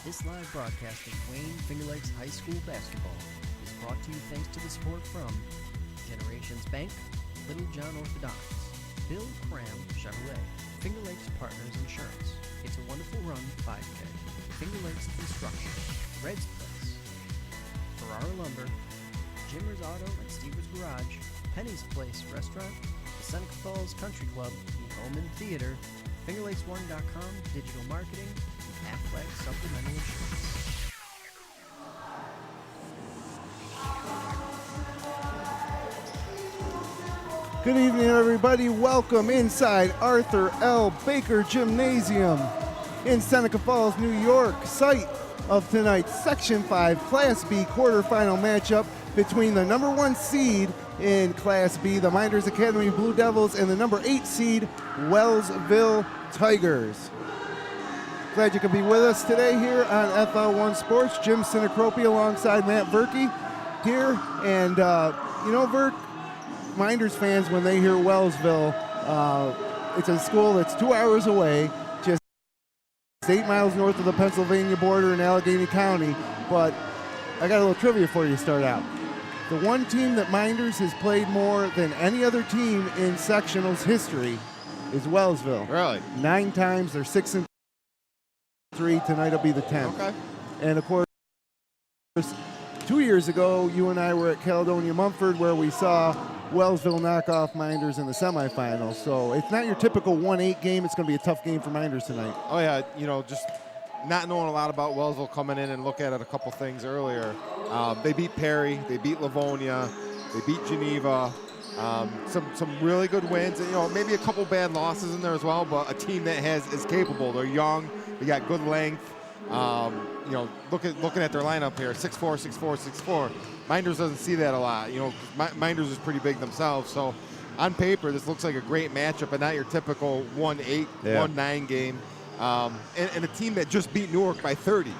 This live broadcast of Wayne Finger Lakes High School basketball is brought to you thanks to the support from Generations Bank, Little John Orthodontics, Bill Cram Chevrolet, Finger Lakes Partners Insurance, It's a Wonderful Run 5K, Finger Lakes Construction, Red's Place, Ferrara Lumber, Jimmer's Auto and STEVER'S Garage, Penny's Place Restaurant, the Seneca Falls Country Club, Bowman Theater, FingerLakes1.com, Digital Marketing, and Aflac Supplemental Insurance. Good evening, everybody. Welcome inside Arthur L. Baker Gymnasium in Seneca Falls, New York, site of tonight's Section 5 Class B quarterfinal matchup between the number 1 seed in Class B, the Mynderse Academy Blue Devils, and the number 8 seed, Wellsville Tigers. Glad you could be with us today here on FL1 Sports. Jim Sinicropi alongside Matt Verkey here. And, Verk, Mynderse fans, when they hear Wellsville, it's a school that's 2 hours away, just 8 miles north of the Pennsylvania border in Allegheny County. But I got a little trivia for you to start out. The one team that Mynderse has played more than any other team in sectionals history is Wellsville. Really? 9 times. They're 6-3. Tonight will be the 10th. Okay. And, of course, 2 years ago, you and I were at Caledonia Mumford where we saw Wellsville knock off Mynderse in the semifinals. So it's not your typical 1-8 game. It's going to be a tough game for Mynderse tonight. Oh, yeah. Just not knowing a lot about Wellsville coming in and look at it a couple things earlier. They beat Perry. They beat Livonia. They beat Geneva. Some really good wins. And, maybe a couple bad losses in there as well, but a team that is capable. They're young. They got good length. Looking at their lineup here, 6'4", 6'4", 6'4". Mynderse doesn't see that a lot. Mynderse is pretty big themselves. So on paper, this looks like a great matchup, but not your typical 1-8, 1-9 game. And a team that just beat Newark by 30.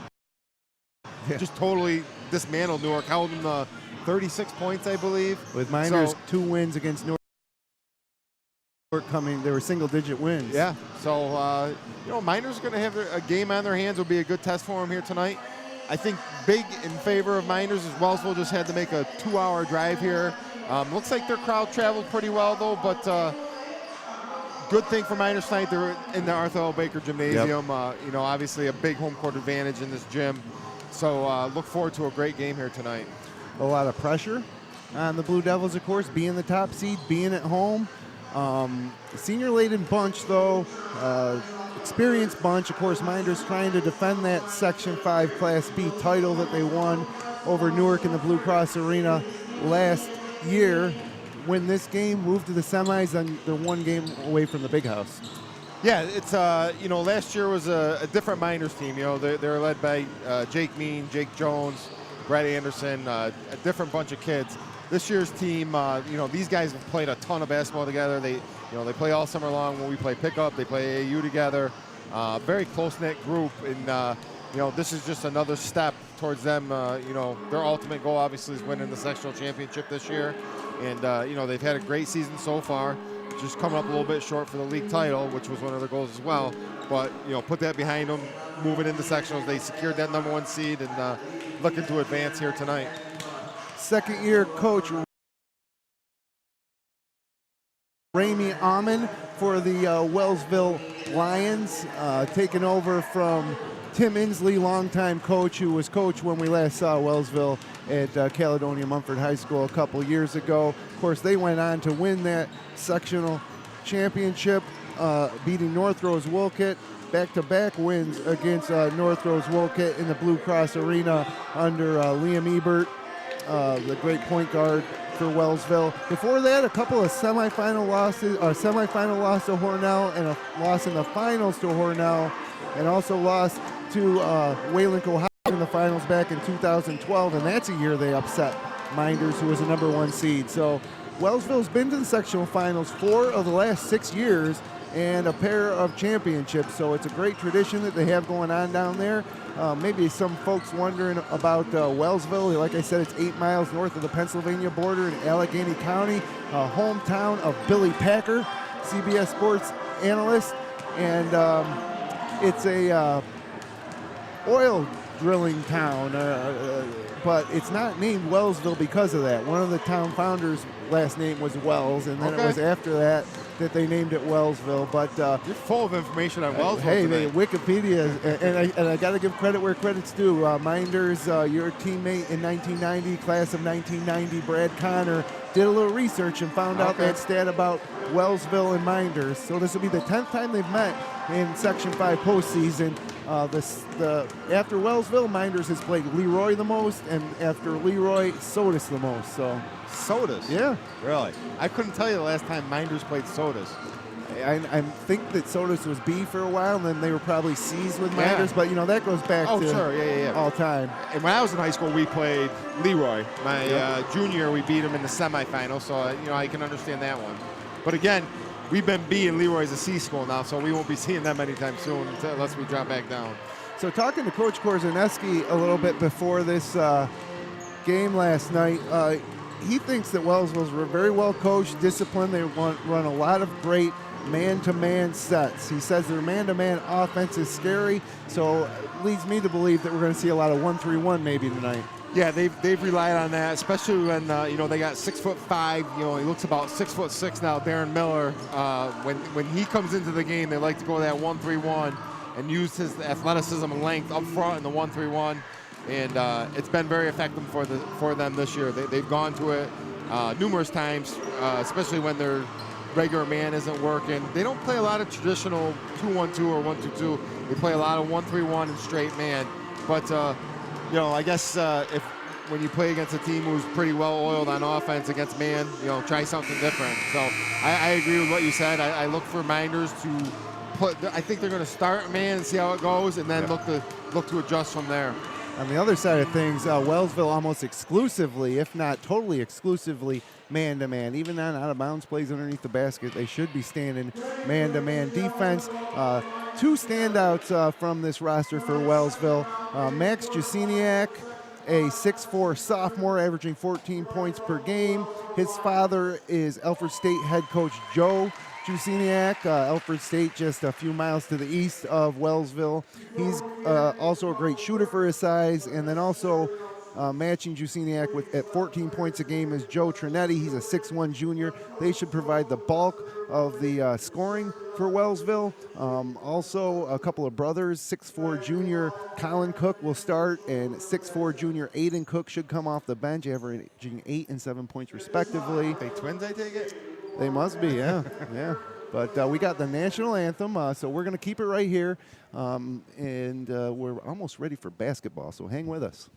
Yeah. Just totally dismantled Newark, held them to 36 points, I believe. With Mynderse 2 wins against Newark coming, they were single-digit wins. Yeah, so, Mynderse are going to have a game on their hands. Will be a good test for them here tonight. I think big in favor of Mynderse is Wellsville just had to make a 2-hour drive here. Looks like their crowd traveled pretty well, though, but good thing for Mynderse tonight. They're in the Arthur L. Baker Gymnasium. Yep. Obviously a big home court advantage in this gym. So look forward to a great game here tonight. A lot of pressure on the Blue Devils, of course, being the top seed, being at home. Senior-laden bunch, though, experienced bunch. Of course, Mynderse trying to defend that Section 5 Class B title that they won over Newark in the Blue Cross Arena last year. Win this game, move to the semis, and they're 1 game away from the Big House. Yeah, it's, last year was a different Mynderse team. They're led by Jake Mean, Jake Jones, Brett Anderson, a different bunch of kids. This year's team, these guys have played a ton of basketball together. They play all summer long. When we play pickup, they play AAU together. Very close-knit group, and this is just another step towards them. Their ultimate goal obviously is winning the sectional championship this year, and they've had a great season so far. Just coming up a little bit short for the league title, which was one of their goals as well. But put that behind them, moving into sectionals. They secured that number 1 seed and looking to advance here tonight. Second-year coach Rami Amin for the Wellsville Lions, taking over from Tim Inslee, longtime coach, who was coach when we last saw Wellsville at Caledonia Mumford High School a couple years ago. Of course, they went on to win that sectional championship, beating North Rose Wolcott. Back-to-back wins against North Rose Wolcott in the Blue Cross Arena under Liam Ebert, the great point guard for Wellsville. Before that, a couple of semifinal losses, a semifinal loss to Hornell and a loss in the finals to Hornell, and also lost to Wayland Ohio in the finals back in 2012, and that's a year they upset Mynderse, who was the number 1 seed. So Wellsville's been to the sectional finals 4 of the last 6 years and a pair of championships. So it's a great tradition that they have going on down there. Maybe some folks wondering about Wellsville. Like I said, it's 8 miles north of the Pennsylvania border in Allegheny County, hometown of Billy Packer, CBS Sports analyst. And it's a oil drilling town, but it's not named Wellsville because of that. One of the town founders' last name was Wells, and then it was after that they named it Wellsville. But you're full of information on Wellsville. Hey, Wikipedia, and I got to give credit where credit's due. Mynderse, your teammate in 1990, class of 1990, Brad Connor, did a little research and found out that stat about Wellsville and Mynderse. So this will be the 10th time they've met in Section 5 postseason. After Wellsville, Mynderse has played Leroy the most, and after Leroy, Sodas the most. So Sodas? Yeah. Really? I couldn't tell you the last time Mynderse played Sodas. I think that Sodas was B for a while, and then they were probably C's with Mynderse, but that goes back to all time. And when I was in high school, we played Leroy. My junior, we beat him in the semifinals, so I can understand that one. But again, we've been B and Leroy's a C school now, so we won't be seeing them anytime soon unless we drop back down. So talking to Coach Korzaneski a little bit before this game last night, he thinks that Wellsville's very well coached, disciplined. They run a lot of great man-to-man sets. He says their man-to-man offense is scary, so it leads me to believe that we're going to see a lot of 1-3-1 maybe tonight. Yeah, they've relied on that, especially when they got 6'5". He looks about 6'6" now. Darren Miller. When he comes into the game, they like to go that 1-3-1 and use his athleticism and length up front in the 1-3-1, and it's been very effective for them this year. They've gone to it numerous times, especially when their regular man isn't working. They don't play a lot of traditional 2-1-2 or 1-2-2. They play a lot of 1-3-1 and straight man, but. I guess if when you play against a team who's pretty well oiled on offense against man, try something different. So I agree with what you said. I look for Mynderse to put. I think they're going to start man and see how it goes, and then look to adjust from there. On the other side of things, Wellsville almost exclusively, if not totally exclusively, man-to-man. Even on out-of-bounds plays underneath the basket, they should be standing man-to-man defense. Two standouts from this roster for Wellsville. Max Jusiniak, a 6'4" sophomore, averaging 14 points per game. His father is Alfred State head coach Joe Jusiniak. Alfred State just a few miles to the east of Wellsville. He's also a great shooter for his size, and then also matching Jusiniak at 14 points a game is Joe Trinetti. He's a 6'1" junior. They should provide the bulk of the scoring for Wellsville. Also, a couple of brothers, 6'4" junior Colin Cook will start, and 6'4" junior Aiden Cook should come off the bench, averaging 8 and 7 points respectively. They twins, I take it? They must be, yeah. Yeah. But we got the national anthem, so we're going to keep it right here. And we're almost ready for basketball, so hang with us.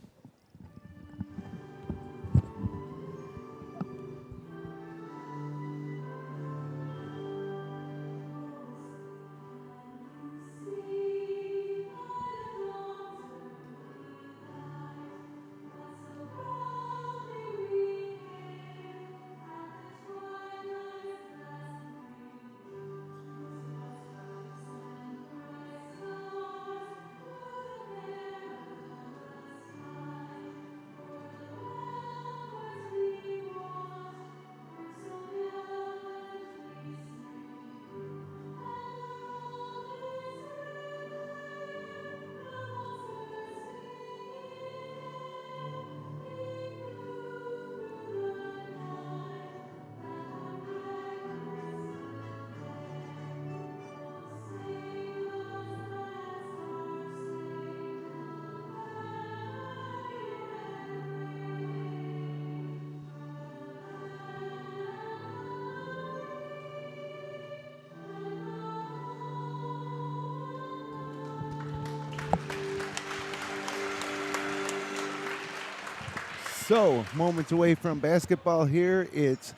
So, moments away from basketball here. It's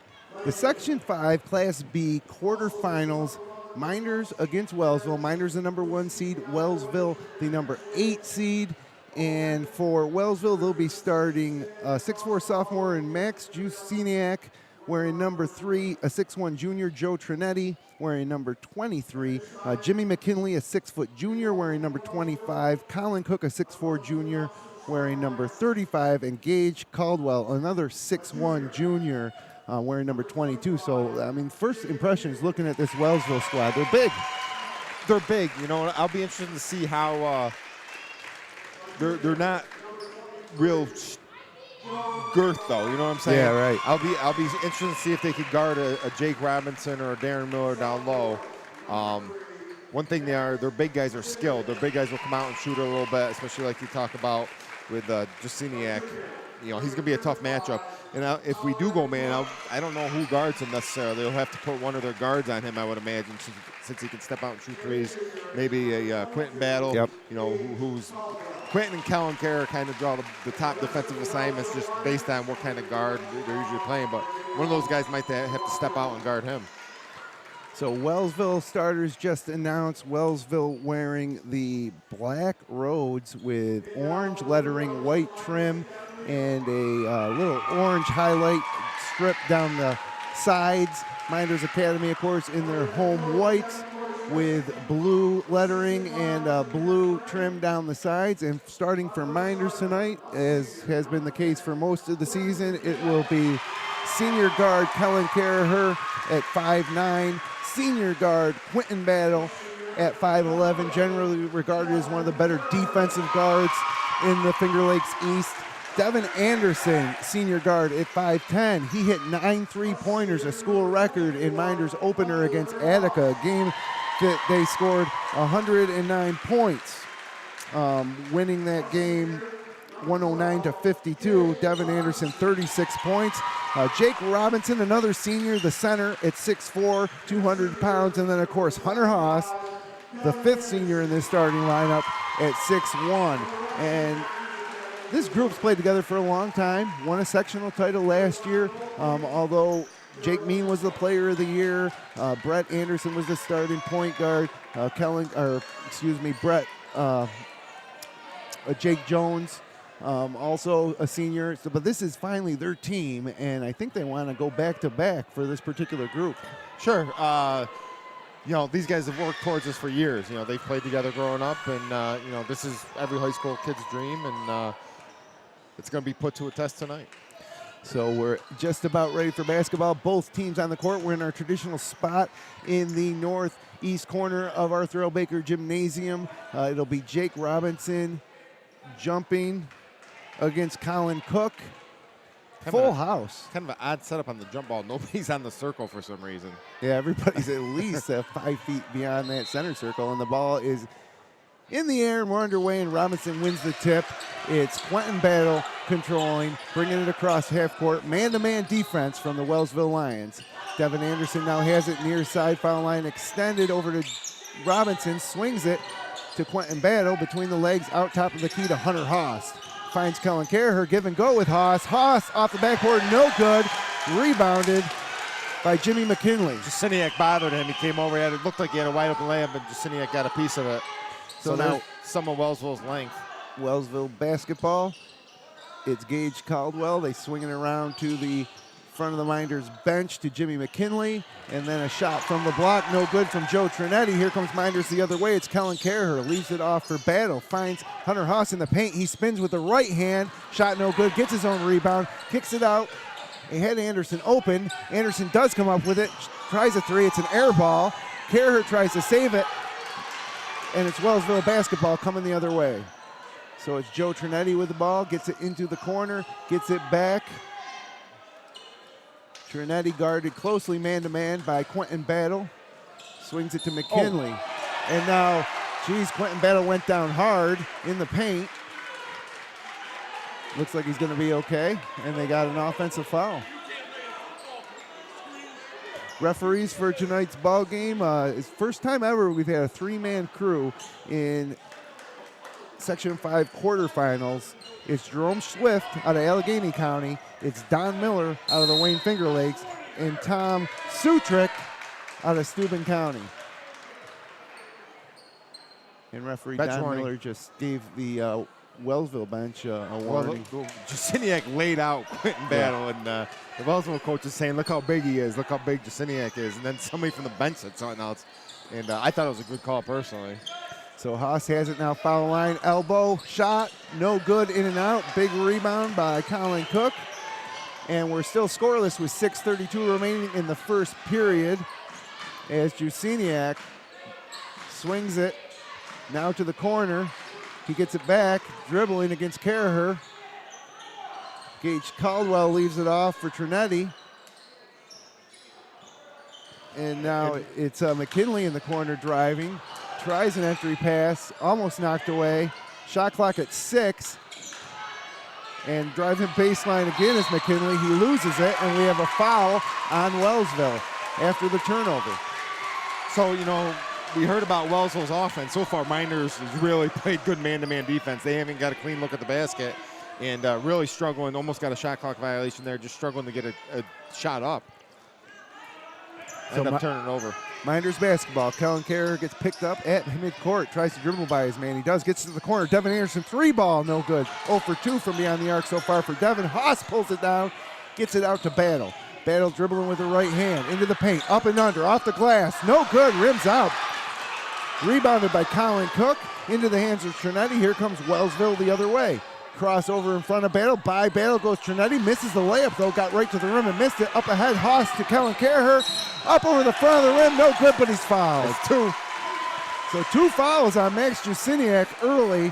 the Section 5 Class B quarterfinals. Mynderse against Wellsville. Mynderse the number 1 seed. Wellsville the number 8 seed. And for Wellsville, they'll be starting 6'4" sophomore and Max Jusiniak, wearing number 3, a 6'1" junior, Joe Trinetti, wearing number 23. Jimmy McKinley, a 6' junior, wearing number 25. Colin Cook, a 6'4" junior, wearing number 35. And Gage Caldwell, another 6'1" junior, wearing number 22. So, I mean, first impressions looking at this Wellsville squad, they're big. They're big. You know, I'll be interested to see how they're not real girth though. You know what I'm saying? Yeah, right. I'll be interested to see if they could guard a Jake Robinson or a Darren Miller down low. One thing their big guys are skilled. Their big guys will come out and shoot a little bit, especially like you talk about with Jasiniak. You know, he's going to be a tough matchup. And if we do go man, I don't know who guards him necessarily. They'll have to put one of their guards on him, I would imagine, since he can step out and shoot threes. Maybe a Quentin Battle. Yep. You know, who's Quentin and Kellen Kerr kind of draw the top defensive assignments just based on what kind of guard they're usually playing. But one of those guys might have to step out and guard him. So Wellsville starters just announced. Wellsville wearing the black roads with orange lettering, white trim, and a little orange highlight strip down the sides. Mynderse Academy, of course, in their home whites with blue lettering and blue trim down the sides. And starting for Mynderse tonight, as has been the case for most of the season, it will be senior guard Kellen Carraher at 5'9", senior guard Quentin Battle at 5'11", generally regarded as one of the better defensive guards in the Finger Lakes East. Devin Anderson, senior guard at 5'10". He hit 9 3-pointers, a school record in Mynderse opener against Attica, a game that they scored 109 points, winning that game 109-52. Devin Anderson, 36 points. Jake Robinson, another senior, the center at 6'4", 200 pounds. And then, of course, Hunter Haas, the fifth senior in this starting lineup at 6'1". And this group's played together for a long time, won a sectional title last year, although Jake Mean was the player of the year. Brett Anderson was the starting point guard. Jake Jones, also a senior. So, but this is finally their team, and I think they want to go back-to-back for this particular group. Sure. You know, these guys have worked towards this for years. You know, they've played together growing up, and, you know, this is every high school kid's dream, and it's going to be put to a test tonight. So we're just about ready for basketball. Both teams on the court. We're in our traditional spot in the northeast corner of Arthur L. Baker Gymnasium. It'll be Jake Robinson jumping against Colin Cook. Full house. Kind of an odd setup on the jump ball. Nobody's on the circle for some reason. Yeah, everybody's at least 5 feet beyond that center circle, and the ball is in the air, and we're underway, and Robinson wins the tip. It's Quentin Battle controlling, bringing it across half court. Man-to-man defense from the Wellsville Lions. Devin Anderson now has it near side foul line, extended over to Robinson, swings it to Quentin Battle between the legs, out top of the key to Hunter Haas. Finds Kellen Carraher, give and go with Haas. Haas off the backboard, no good. Rebounded by Jimmy McKinley. Jasiniak bothered him. He came over, it looked like he had a wide open layup, but Jasiniak got a piece of it. So now some of Wellsville's length. Wellsville basketball. It's Gage Caldwell. They swing it around to the front of the Minders bench to Jimmy McKinley. And then a shot from the block, no good from Joe Trinetti. Here comes Minders the other way. It's Kellen Carraher. Leaves it off for Battle. Finds Hunter Haas in the paint. He spins with the right hand. Shot no good. Gets his own rebound. Kicks it out. He had Anderson open. Anderson does come up with it. Tries a three. It's an air ball. Carraher tries to save it. And it's Wellsville basketball coming the other way. So it's Joe Trinetti with the ball, gets it into the corner, gets it back. Trinetti guarded closely man-to-man by Quentin Battle. Swings it to McKinley. And now, Quentin Battle went down hard in the paint. Looks like he's going to be okay. And they got an offensive foul. Referees for tonight's ball game. It's first time ever we've had a 3-man crew in Section 5 quarterfinals. It's Jerome Swift out of Allegheny County. It's Don Miller out of the Wayne Finger Lakes. And Tom Sutrick out of Steuben County. And referee Bench Don warning. Miller just gave the Wellsville bench a warning. Jasiniak laid out Quentin Battle, and the Wellsville coach is saying, look how big he is, look how big Jasiniak is. And then somebody from the bench said something else. And I thought it was a good call personally. So Haas has it now, foul line, elbow, shot, no good, in and out. Big rebound by Colin Cook. And we're still scoreless with 6:32 remaining in the first period as Jasiniak swings it now to the corner. He gets it back, dribbling against Caraher. Gage Caldwell leaves it off for Trinetti. And now it's McKinley in the corner driving. Tries an entry pass, almost knocked away. Shot clock at 6. And driving baseline again is McKinley. He loses it, and we have a foul on Wellsville after the turnover. So, you know, we heard about Wellsville's offense. So far, Mynderse has really played good man-to-man defense. They haven't got a clean look at the basket and really struggling. Almost got a shot clock violation there, just struggling to get a shot up. End up turning it over. Mynderse basketball. Kellen Carrer gets picked up at midcourt. Tries to dribble by his man. He does. Gets to the corner. Devin Anderson, 3-ball. No good. 0 for 2 from beyond the arc so far for Devin. Haas pulls it down. Gets it out to Battle. Battle dribbling with the right hand. Into the paint. Up and under. Off the glass. No good. Rims out. Rebounded by Colin Cook. Into the hands of Trinetti. Here comes Wellsville the other way. Crossover in front of Battle. By Battle goes Trinetti. Misses the layup, though. Got right to the rim and missed it. Up ahead, Haas to Kellen Carrer. Up over the front of the rim. No good, but he's fouled. That's 2. So 2 fouls on Max Jusiniak early.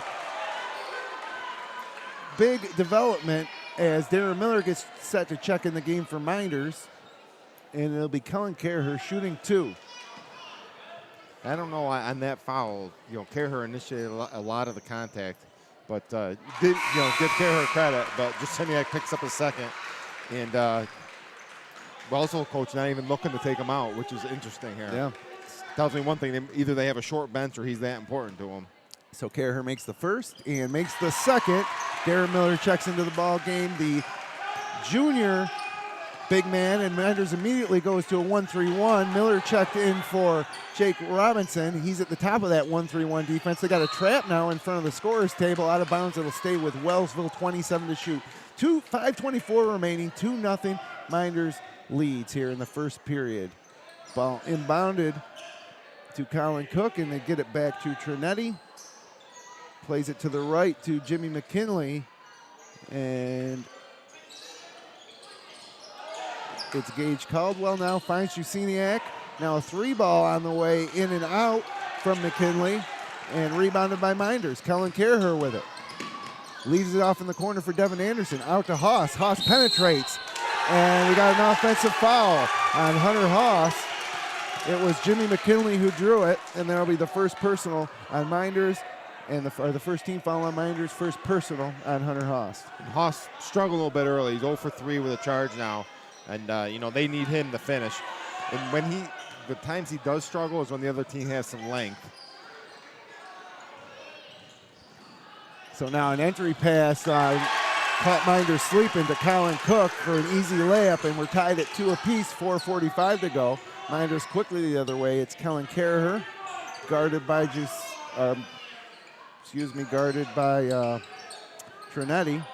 Big development as Darren Miller gets set to check in the game for Mynderse. And it'll be Kellen Carrer shooting 2. I don't know on that foul. You know, Carrer initiated a lot of the contact. But did give Carrer credit, but Jusiniak picks up a second, and Wellsville coach not even looking to take him out, which is interesting here. Yeah, tells me one thing: either they have a short bench or he's that important to him. So Carrer makes the first and makes the second. Darren Miller checks into the ball game. The junior big man, and Mynderse immediately goes to a 1-3-1. Miller checked in for Jake Robinson. He's at the top of that 1-3-1 defense. They got a trap now in front of the scorer's table. Out of bounds, it'll stay with Wellsville, 27 to shoot. 5:24 remaining, 2-0. Mynderse leads here in the first period. Ball inbounded to Colin Cook, and they get it back to Trinetti. Plays it to the right to Jimmy McKinley, and it's Gage Caldwell now, finds Jusiniak. Now a 3-ball on the way in and out from McKinley, and rebounded by Mynderse. Kellen Carrer with it. Leaves it off in the corner for Devin Anderson. Out to Haas. Haas penetrates, and we got an offensive foul on Hunter Haas. It was Jimmy McKinley who drew it, and that'll be the first personal on Mynderse, and the first team foul on Mynderse, first personal on Hunter Haas. And Haas struggled a little bit early. He's 0 for 3 with a charge now. And, they need him to finish. And the times he does struggle is when the other team has some length. So now an entry pass caught Mynderse sleeping to Colin Cook for an easy layup, and we're tied at 2 apiece, 4:45 to go. Mynderse quickly the other way. It's Kellen Carrer, guarded by Trinetti.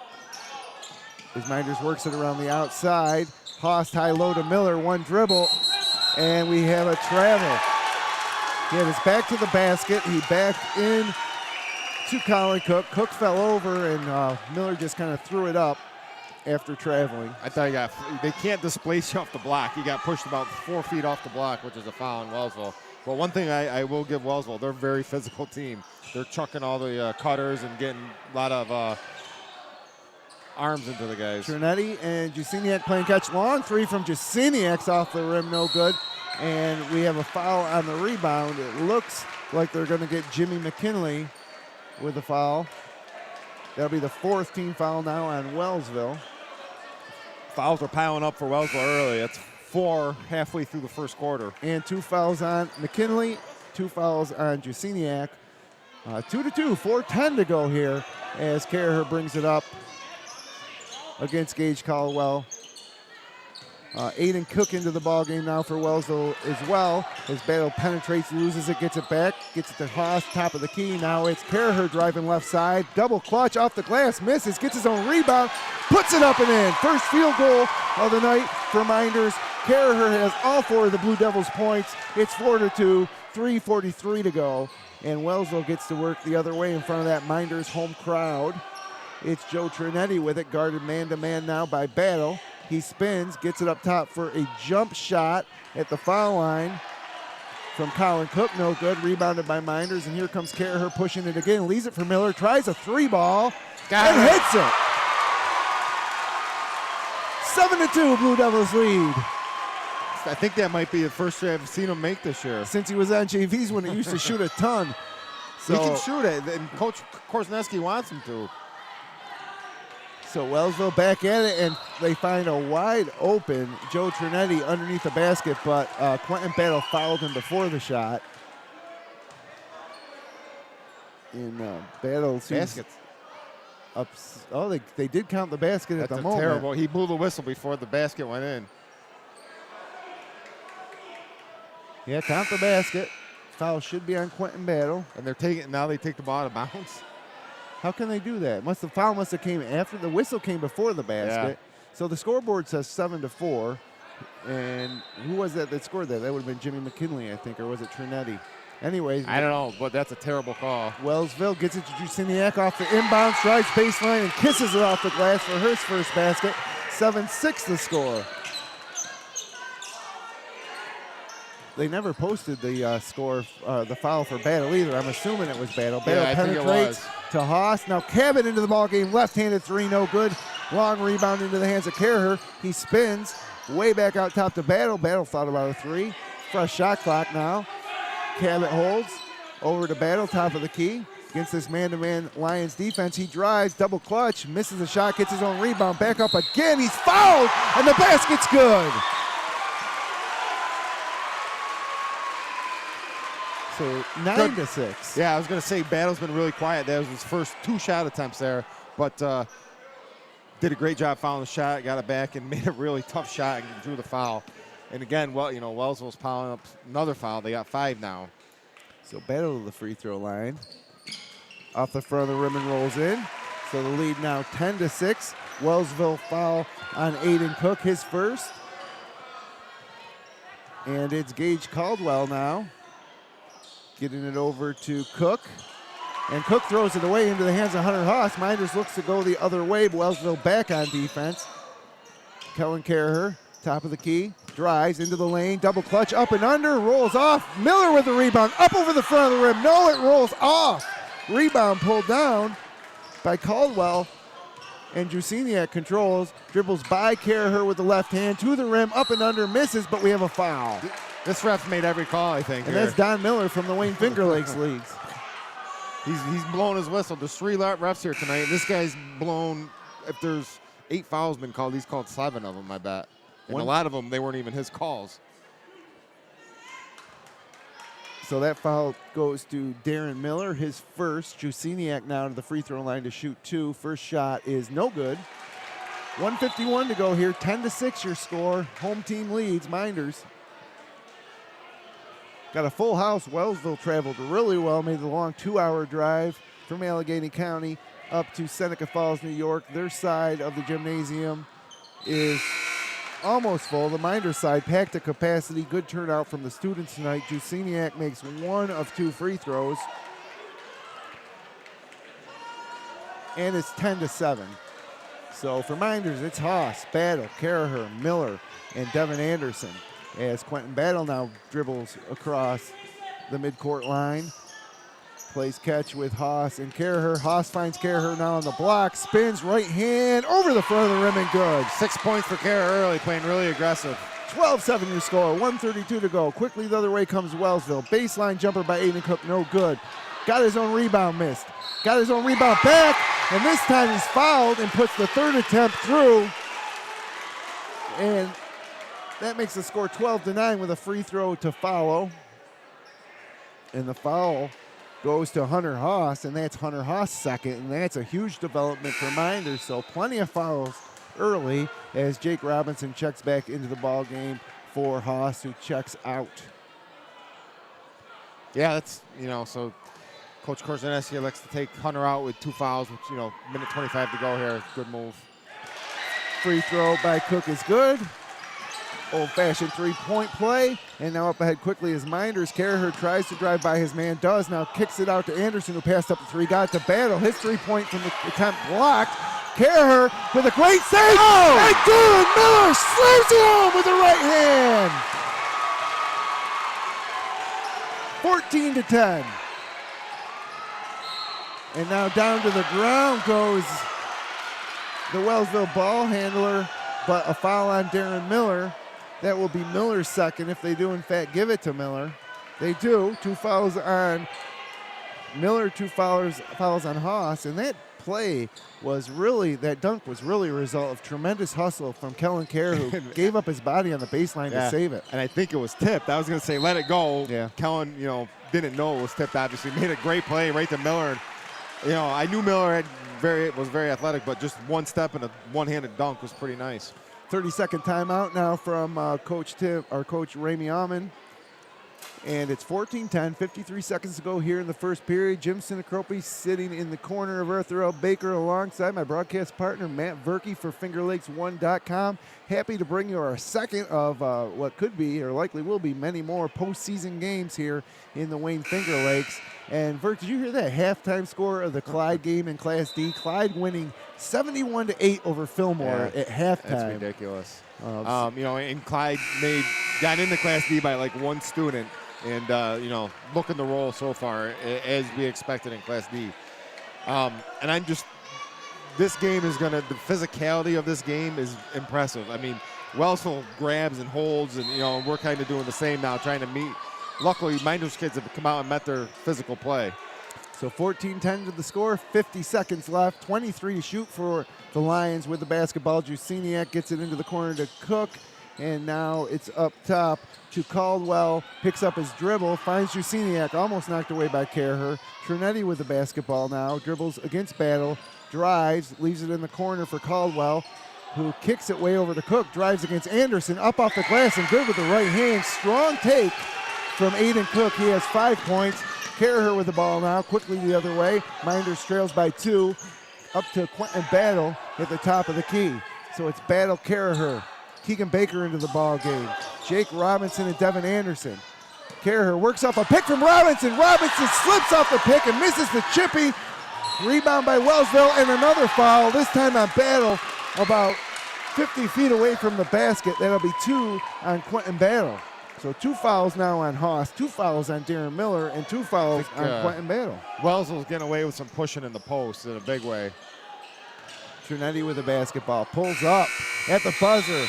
As Mynderse works it around the outside. Haas high-low to Miller, 1 dribble, and we have a travel. Get his back to the basket. He backed in to Colin Cook. Cook fell over, and Miller just kind of threw it up after traveling. I thought they can't displace you off the block. He got pushed about 4 feet off the block, which is a foul in Wellsville. But one thing I will give Wellsville, they're a very physical team. They're chucking all the cutters and getting a lot of arms into the guys. Trinetti and Jusiniak playing catch. Long 3 from Jusiniak's off the rim, no good. And we have a foul on the rebound. It looks like they're going to get Jimmy McKinley with a foul. That'll be the 4th team foul now on Wellsville. Fouls are piling up for Wellsville early. It's 4 halfway through the first quarter. And 2 fouls on McKinley, 2 fouls on Jusiniak. 2-2, 4:10 to go here as Carrer brings it up against Gage Caldwell. Aiden Cook into the ball game now for Wellsville as well. His battle penetrates, loses it, gets it back, gets it to Haas, top of the key. Now it's Carrer driving left side. Double clutch off the glass, misses, gets his own rebound, puts it up and in. First field goal of the night for Mynderse. Carrer has all 4 of the Blue Devils points. It's 4-2, 3:43 to go. And Wellsville gets to work the other way in front of that Mynderse home crowd. It's Joe Trinetti with it, guarded man-to-man now by Battle. He spins, gets it up top for a jump shot at the foul line from Colin Cook, no good. Rebounded by Mynderse, and here comes Caraher pushing it again. Leaves it for Miller, tries a 3-ball, and hits it. 7-2, Blue Devils lead. I think that might be the first try I've seen him make this year. Since he was on JVs when he used to shoot a ton. So, he can shoot it, and Coach Korzeniewski wants him to. So Wellsville back at it, and they find a wide open Joe Trinetti underneath the basket, but Quentin Battle fouled him before the shot. And Battle baskets. They did count the basket at the moment. Terrible. He blew the whistle before the basket went in. Yeah, count the basket. Foul should be on Quentin Battle. And they're taking now. They take the ball out of bounds. How can they do that? The foul must have came after the whistle came before the basket. Yeah. So the scoreboard says 7-4. And who was that scored that? That would have been Jimmy McKinley, I think, or was it Trinetti? Anyways, I don't know, but that's a terrible call. Wellsville gets it to Jusiniak off the inbound, drives baseline, and kisses it off the glass for her first basket. 7-6 the score. They never posted the score, the foul for Battle either. I'm assuming it was Battle. Battle penetrates to Haas. Now Cabot into the ball game. Left-handed three, no good. Long rebound into the hands of Caraher. He spins way back out top to Battle. Battle thought about a three. Fresh shot clock now. Cabot holds over to Battle, top of the key. Against this man-to-man Lions defense, he drives, double clutch, misses a shot, gets his own rebound, back up again. He's fouled, and the basket's good. So 9-6. Yeah, I was going to say Battle's been really quiet. That was his first 2 shot attempts there, but did a great job fouling the shot, got it back, and made a really tough shot and drew the foul. And again, Wellsville's piling up another foul. They got 5 now. So Battle to the free throw line. Off the front of the rim and rolls in. So the lead now 10-6. Wellsville foul on Aiden Cook, his first. And it's Gage Caldwell now. Getting it over to Cook. And Cook throws it away into the hands of Hunter Haas. Mynderse looks to go the other way, but Wellsville back on defense. Kellen Caraher, top of the key, drives into the lane, double clutch, up and under, rolls off. Miller with the rebound, up over the front of the rim. No, it rolls off. Rebound pulled down by Caldwell. And Jusiniak controls, dribbles by Caraher with the left hand to the rim, up and under, misses, but we have a foul. This ref made every call, I think. And that's Don Miller from the Wayne Finger Lakes leagues. He's blown his whistle. There's 3 refs here tonight. This guy's blown, if there's 8 fouls been called, he's called 7 of them, I bet. And a lot of them, they weren't even his calls. So that foul goes to Darren Miller, his first. Jusiniak now to the free throw line to shoot 2. First shot is no good. 1:51 to go here. 10-6 your score. Home team leads, Mynderse. Got a full house. Wellsville traveled really well, made the long 2-hour drive from Allegheny County up to Seneca Falls, New York. Their side of the gymnasium is almost full. The Mynderse side packed to capacity. Good turnout from the students tonight. Jusiniak makes 1 of 2 free throws. And it's 10-7. So for Mynderse, it's Haas, Battle, Caraher, Miller, and Devin Anderson. As Quentin Battle now dribbles across the midcourt line. Plays catch with Haas and Caraher. Haas finds Caraher now on the block. Spins right hand over the front of the rim and good. 6 points for Caraher early, playing really aggressive. 12-7 your score. 1:32 to go. Quickly the other way comes Wellsville. Baseline jumper by Aiden Cook, no good. Got his own rebound missed. Got his own rebound back. And this time he's fouled and puts the third attempt through. And that makes the score 12-9 with a free throw to follow. And the foul goes to Hunter Haas, and that's Hunter Haas' second, and that's a huge development for Mynderse. So plenty of fouls early as Jake Robinson checks back into the ball game for Haas, who checks out. Yeah, that's, so Coach Korzeniewski likes to take Hunter out with 2 fouls, which, minute 25 to go here. Good move. Free throw by Cook is good. Old-fashioned three-point play. And now up ahead quickly is Mynderse. Caraher tries to drive by his man, does. Now kicks it out to Anderson, who passed up the 3. Got it to Battle. His 3-point from the attempt blocked. Caraher with a great save. Oh! And good! Miller slams it home with the right hand. 14-10. And now down to the ground goes the Wellsville ball handler, but a foul on Darren Miller. That will be Miller's second if they do, in fact, give it to Miller. They do. 2 fouls on Miller, 2 fouls on Haas, and that play was really, that dunk was really a result of tremendous hustle from Kellen Kerr, who gave up his body on the baseline to save it. And I think it was tipped. I was going to say let it go. Yeah. Kellen, didn't know it was tipped, obviously. Made a great play right to Miller. And, I knew Miller was very athletic, but just one step and a one-handed dunk was pretty nice. 30-second timeout now from Coach Ramey Amon. And it's 14-10, 53 seconds to go here in the first period. Jim Sinicropi sitting in the corner of Arthur L. Baker alongside my broadcast partner, Matt Verkey for FingerLakes1.com. Happy to bring you our second of what could be, or likely will be, many more postseason games here in the Wayne Finger Lakes. And, Verk, did you hear that halftime score of the Clyde game in Class D? Clyde winning 71-8 over Fillmore at halftime. That's ridiculous. And Clyde got into Class D by like one student, and looking the role so far as we expected in Class D. And this game is the physicality of this game is impressive. I mean, Wellsville grabs and holds, and we're kind of doing the same now, trying to meet. Luckily, Mynderse kids have come out and met their physical play. So 14-10 to the score, 50 seconds left, 23 to shoot for the Lions with the basketball. Jusiniak gets it into the corner to Cook, and now it's up top to Caldwell, picks up his dribble, finds Jusiniak, almost knocked away by Kerher. Trinetti with the basketball now, dribbles against Battle, drives, leaves it in the corner for Caldwell, who kicks it way over to Cook, drives against Anderson, up off the glass and good with the right hand. Strong take from Aiden Cook. He has 5 points. Kerher with the ball now, quickly the other way. Mynderse trails by 2, up to Quentin Battle at the top of the key. So it's Battle, Kerher, Keegan Baker into the ball game. Jake Robinson and Devin Anderson. Kerher works off a pick from Robinson. Robinson slips off the pick and misses the chippy. Rebound by Wellsville, and another foul, this time on Battle, about 50 feet away from the basket. That'll be 2 on Quentin Battle. So 2 fouls now on Haas, 2 fouls on Darren Miller, and 2 fouls on Quentin Battle. Wellsville's getting away with some pushing in the post in a big way. Trinetti with the basketball, pulls up at the buzzer,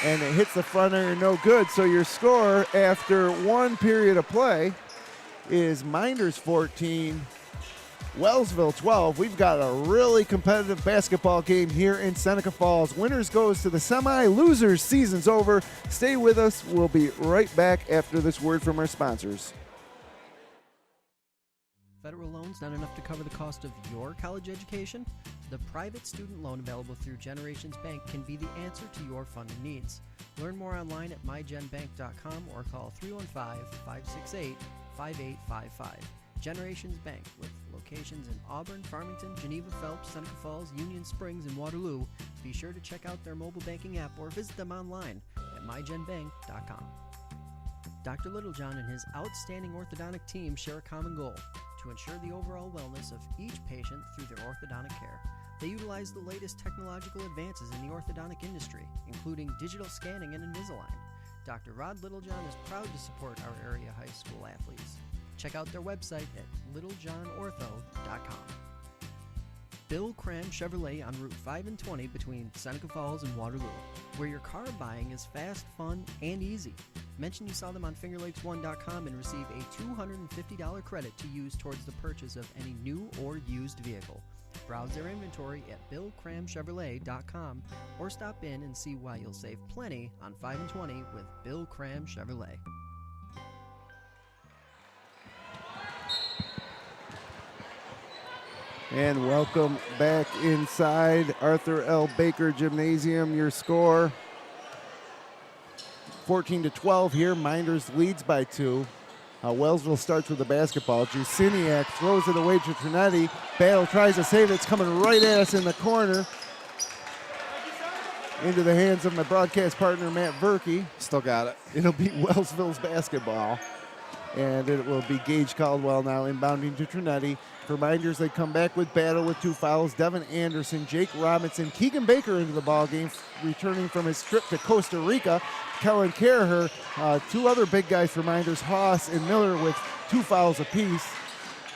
and it hits the front iron, no good. So your score after 1 period of play is Mynderse 14, Wellsville 12. We've got a really competitive basketball game here in Seneca Falls. Winners goes to the semi, losers season's over. Stay with us. We'll be right back after this word from our sponsors. Federal loans not enough to cover the cost of your college education? The private student loan available through Generations Bank can be the answer to your funding needs. Learn more online at mygenbank.com or call 315-568-5855. Generations Bank, with locations in Auburn, Farmington, Geneva, Phelps, Seneca Falls, Union Springs, and Waterloo. Be sure to check out their mobile banking app or visit them online at mygenbank.com. Dr. Littlejohn and his outstanding orthodontic team share a common goal: to ensure the overall wellness of each patient through their orthodontic care. They utilize the latest technological advances in the orthodontic industry, including digital scanning and Invisalign. Dr. Rod Littlejohn is proud to support our area high school athletes. Check out their website at littlejohnortho.com. Bill Cram Chevrolet on Route 5 and 20 between Seneca Falls and Waterloo, where your car buying is fast, fun, and easy. Mention you saw them on FingerLakes1.com and receive a $250 credit to use towards the purchase of any new or used vehicle. Browse their inventory at BillCramChevrolet.com or stop in and see why you'll save plenty on 5 and 20 with Bill Cram Chevrolet. And welcome back inside Arthur L. Baker Gymnasium. Your score 14-12 here. Mynderse leads by 2. Wellsville starts with the basketball. Jusiniak throws it away to Trinetti. Battle tries to save it. It's coming right at us in the corner. Into the hands of my broadcast partner, Matt Verkey. Still got it. It'll be Wellsville's basketball. And it will be Gage Caldwell now inbounding to Trinetti. For Minders, they come back with battle with 2 fouls. Devin Anderson, Jake Robinson, Keegan Baker into the ball game, returning from his trip to Costa Rica. Kellen Caraher, 2 other big guys for Minders, Haas and Miller with 2 fouls apiece.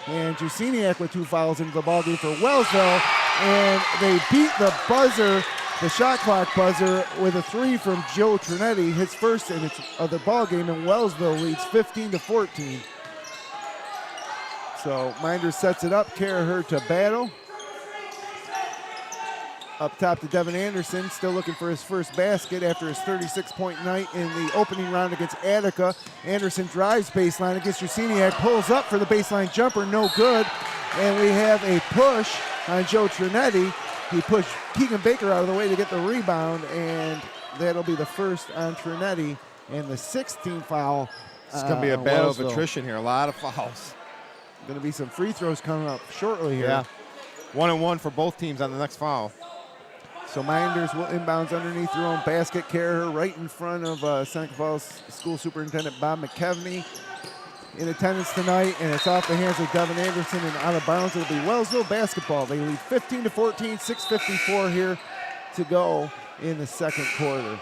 And Jusiniak with 2 fouls into the ball game for Wellsville. And they beat the buzzer, the shot clock buzzer, with a 3 from Joe Trinetti, his first of the ball game, and Wellsville leads 15-14. So Minders sets it up. Caraher to battle. Up top to Devin Anderson, still looking for his first basket after his 36-point night in the opening round against Attica. Anderson drives baseline against Jusiniak, pulls up for the baseline jumper, no good. And we have a push on Joe Trinetti. He pushed Keegan Baker out of the way to get the rebound, and that'll be the first on Trinetti and the 16th foul. It's going to be a battle of Wellsville. attrition here, a lot of fouls. Going to be some free throws coming up shortly here. Yeah, 1-and-1 for both teams on the next foul. So Minders will inbounds underneath their own basket. Caraher right in front of Seneca Falls School Superintendent Bob McKevney in attendance tonight, and it's off the hands of Devin Anderson and out of bounds. It'll be Wellsville basketball. They lead 15-14, 6:54 here to go in the second quarter.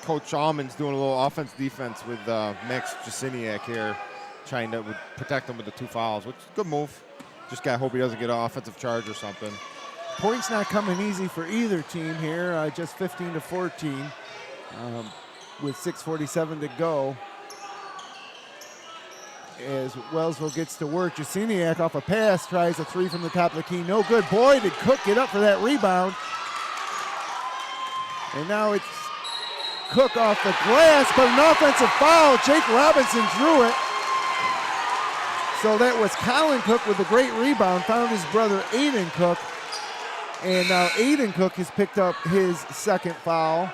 Coach Almond's doing a little offense-defense with Max Jasiniak here, trying to protect him with the 2 fouls, which is a good move. Just got to hope he doesn't get an offensive charge or something. Points not coming easy for either team here, just 15-14 with 6:47 to go. As Wellsville gets to work, Jasiniak off a pass, tries a 3 from the top of the key, no good. Boy, did Cook get up for that rebound. And now it's Cook off the glass, but an offensive foul. Jake Robinson drew it. So that was Colin Cook with a great rebound, found his brother Aiden Cook. And now Aiden Cook has picked up his second foul.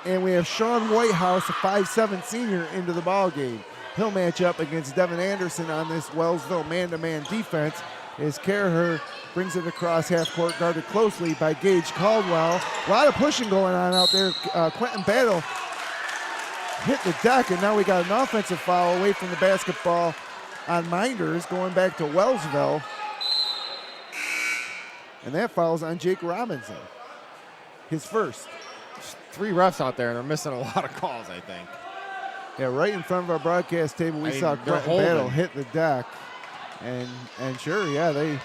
And we have Sean Whitehouse, a 5'7" senior, into the ball game. He'll match up against Devin Anderson on this Wellsville man-to-man defense as Caraher brings it across half court, guarded closely by Gage Caldwell. A lot of pushing going on out there. Quentin Battle hit the deck, and now we got an offensive foul away from the basketball on Minders, going back to Wellsville. And that foul's on Jake Robinson, his first. 3 refs out there, and they're missing a lot of calls, I think. Yeah, right in front of our broadcast table, we saw Quentin Battle hit the deck. And sure, yeah,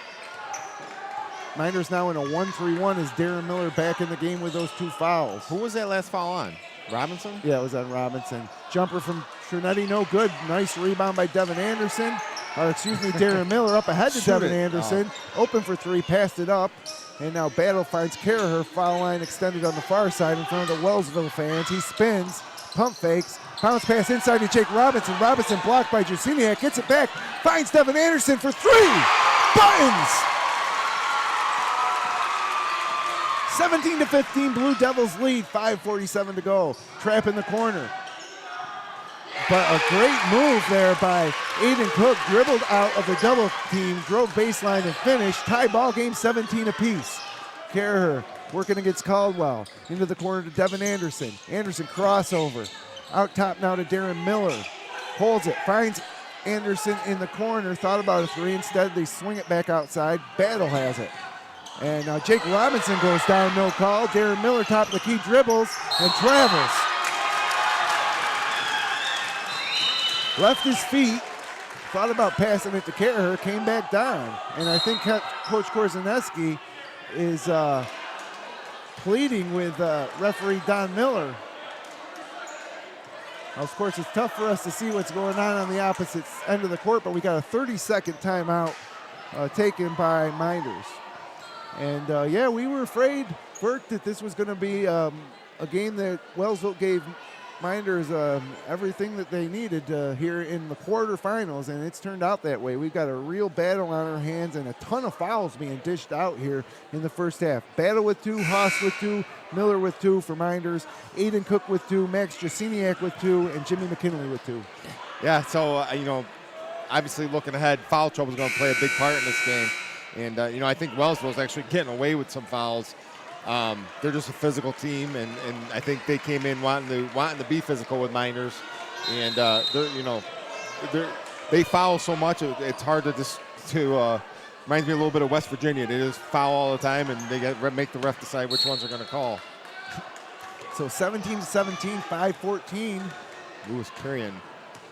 Minders now in a 1-3-1 as Darren Miller back in the game with those 2 fouls. Who was that last foul on? Robinson? Yeah, it was on Robinson. Jumper from Trinetti, no good. Nice rebound by Devin Anderson. Darren Miller up ahead to Devin Anderson. Open for 3, passed it up. And now Battle finds Caraher, foul line extended on the far side in front of the Wellsville fans. He spins, pump fakes, bounce pass inside to Jake Robinson. Robinson blocked by Jusiniak, gets it back, finds Devin Anderson for 3. Buttons! 17-15, Blue Devils lead, 5:47 to go. Trap in the corner. But a great move there by Aiden Cook, dribbled out of the double team, drove baseline and finished. Tie ball game, 17 apiece. Caraher working against Caldwell. Into the corner to Devin Anderson. Anderson crossover. Out top now to Darren Miller. Holds it, finds Anderson in the corner. Thought about a 3. Instead, they swing it back outside. Battle has it. And now Jake Robinson goes down, no call. Darren Miller, top of the key, dribbles and travels. Left his feet, thought about passing it to Caraher, came back down. And I think Coach Korzaneski is pleading with referee Don Miller. Now, of course, it's tough for us to see what's going on the opposite end of the court, but we got a 30-second timeout taken by Minders. And, yeah, we were afraid, Burke, that this was going to be a game that Wellsville gave Minders everything that they needed here in the quarterfinals, and it's turned out that way. We've got a real battle on our hands and a ton of fouls being dished out here in the first half. Battle with 2, Haas with 2, Miller with 2 for Minders, Aiden Cook with 2, Max Jasiniak with 2, and Jimmy McKinley with 2. Yeah, so, obviously looking ahead, foul trouble is going to play a big part in this game. And, I think Wellsville's actually getting away with some fouls. They're just a physical team, and I think they came in wanting to be physical with Minders. and they foul so much it's hard to reminds me a little bit of West Virginia. They just foul all the time, and they make the ref decide which ones they're going to call. So 17-17, 5-14. Lewis Carrion.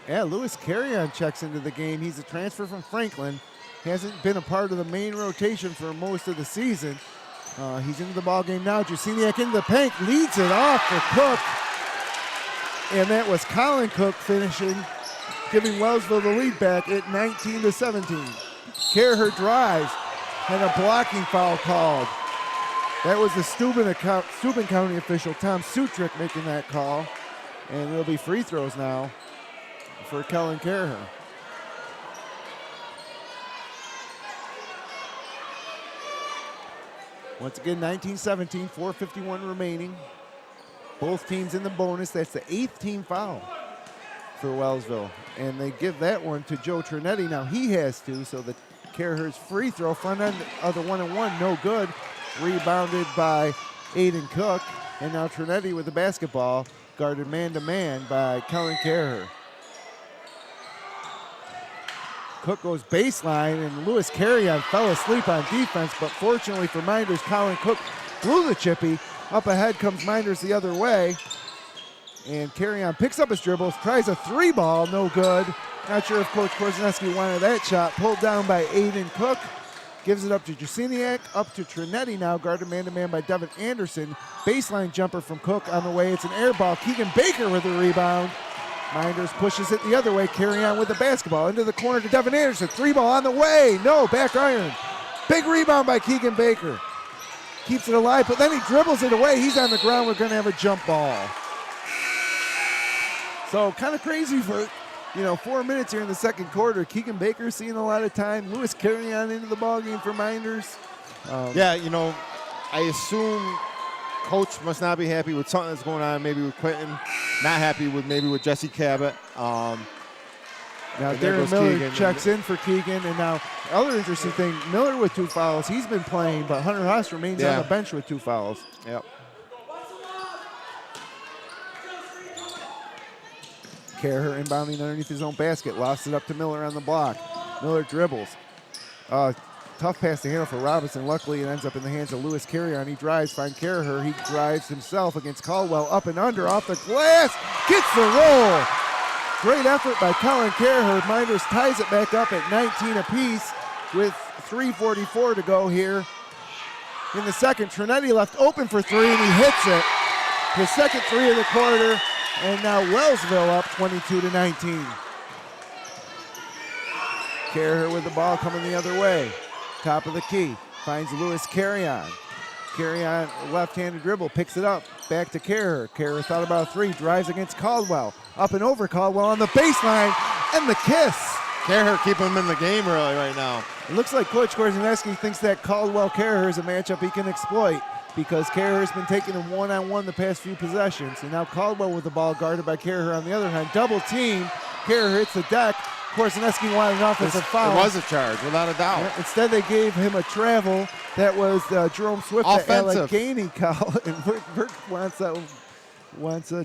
Yeah, Lewis Carrion checks into the game. He's a transfer from Franklin. Hasn't been a part of the main rotation for most of the season. He's into the ball game now. Jusiniak into the paint, leads it off for Cook. And that was Colin Cook finishing, giving Wellsville the lead back at 19-17. Kerher drives, and a blocking foul called. That was the Steuben County official, Tom Sutrick, making that call. And it'll be free throws now for Kellen Kerher. Once again, 19-17, 4:51 remaining. Both teams in the bonus. That's the 8th team foul for Wellsville. And they give that one to Joe Trinetti. Now he has two, so the Kerher's free throw, front end of the 1-and-1, no good. Rebounded by Aiden Cook. And now Trinetti with the basketball, guarded man-to-man by Kellen Kerher. Cook goes baseline, and Lewis Carrion fell asleep on defense, but fortunately for Mynderse, Colin Cook blew the chippy. Up ahead comes Mynderse the other way, and Carrion picks up his dribbles, tries a three ball, no good. Not sure if Coach Korzenski wanted that shot. Pulled down by Aiden Cook, gives it up to Jusiniak, up to Trinetti now, guarded man-to-man by Devin Anderson. Baseline jumper from Cook on the way. It's an air ball. Keegan Baker with the rebound. Mynderse pushes it the other way. Carrion with the basketball into the corner to Devin Anderson. Three ball on the way. No, back iron. Big rebound by Keegan Baker. Keeps it alive, but then he dribbles it away. He's on the ground. We're going to have a jump ball. So kind of crazy for, 4 minutes here in the second quarter. Keegan Baker seeing a lot of time. Lewis Carrion into the ballgame for Mynderse. I assume Coach must not be happy with something that's going on, maybe with Quentin. Not happy with Jesse Cabot. Now Darren Miller Keegan checks in for Keegan, and now other interesting thing, Miller with 2 fouls. He's been playing, but Hunter Haas remains on the bench with 2 fouls. Yep. Kerher inbounding underneath his own basket, lost it up to Miller on the block. Miller dribbles. Tough pass to handle for Robinson. Luckily, it ends up in the hands of Lewis Carrion. He drives, finds Kerher. He drives himself against Caldwell. Up and under, off the glass. Gets the roll. Great effort by Colin Kerher. Mynderse ties it back up at 19 apiece with 3:44 to go here in the second. Trinetti left open for 3, and he hits it. His second 3 of the quarter, and now Wellsville up 22-19. Kerher with the ball coming the other way. Top of the key, finds Lewis Carrion. Carrion, left-handed dribble, picks it up, back to Kerher. Kerher thought about a 3, drives against Caldwell. Up and over Caldwell on the baseline, and the kiss. Kerher keeping him in the game really right now. It looks like Coach Korzenski thinks that Caldwell-Kerher is a matchup he can exploit, because Kerher's been taking him one-on-one the past few possessions. And now Caldwell with the ball, guarded by Kerher on the other hand. Double team, Kerher hits the deck. Korzenski wanted an offensive foul. It was a charge, without a doubt. Yeah, instead, they gave him a travel. That was Jerome Swift. Offensive. The Allegheny call. And Burke wants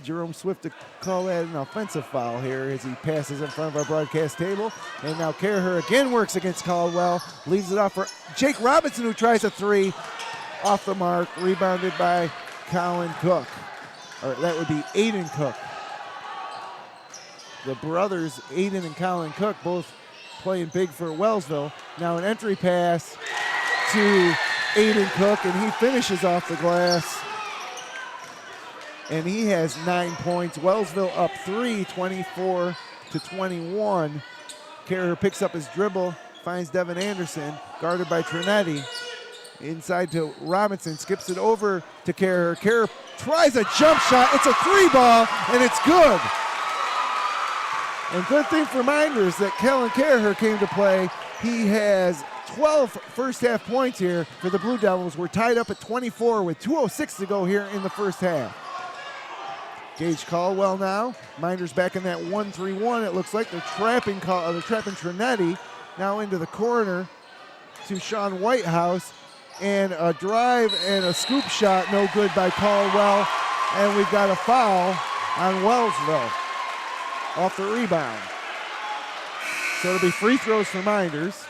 Jerome Swift to call that an offensive foul here as he passes in front of our broadcast table. And now Kerher again works against Caldwell. Leaves it off for Jake Robinson, who tries a 3. Off the mark, rebounded by Colin Cook. Or that would be Aiden Cook. The brothers, Aiden and Colin Cook, both playing big for Wellsville. Now an entry pass to Aiden Cook, and he finishes off the glass. And he has 9 points. Wellsville up 3, 24-21. Kerher picks up his dribble, finds Devin Anderson, guarded by Trinetti. Inside to Robinson, skips it over to Kerher. Kerher tries a jump shot. It's a 3-ball, and it's good. And good thing for Mynderse that Kellen Kerher came to play. He has 12 first-half points here for the Blue Devils. We're tied up at 24 with 2:06 to go here in the first half. Gage Caldwell now. Mynderse back in that 1-3-1. It looks like they're trapping Trinetti now into the corner to Sean Whitehouse. And a drive and a scoop shot, no good by Caldwell. And we've got a foul on Wellsville. off the rebound. So it'll be free throws for Mynderse.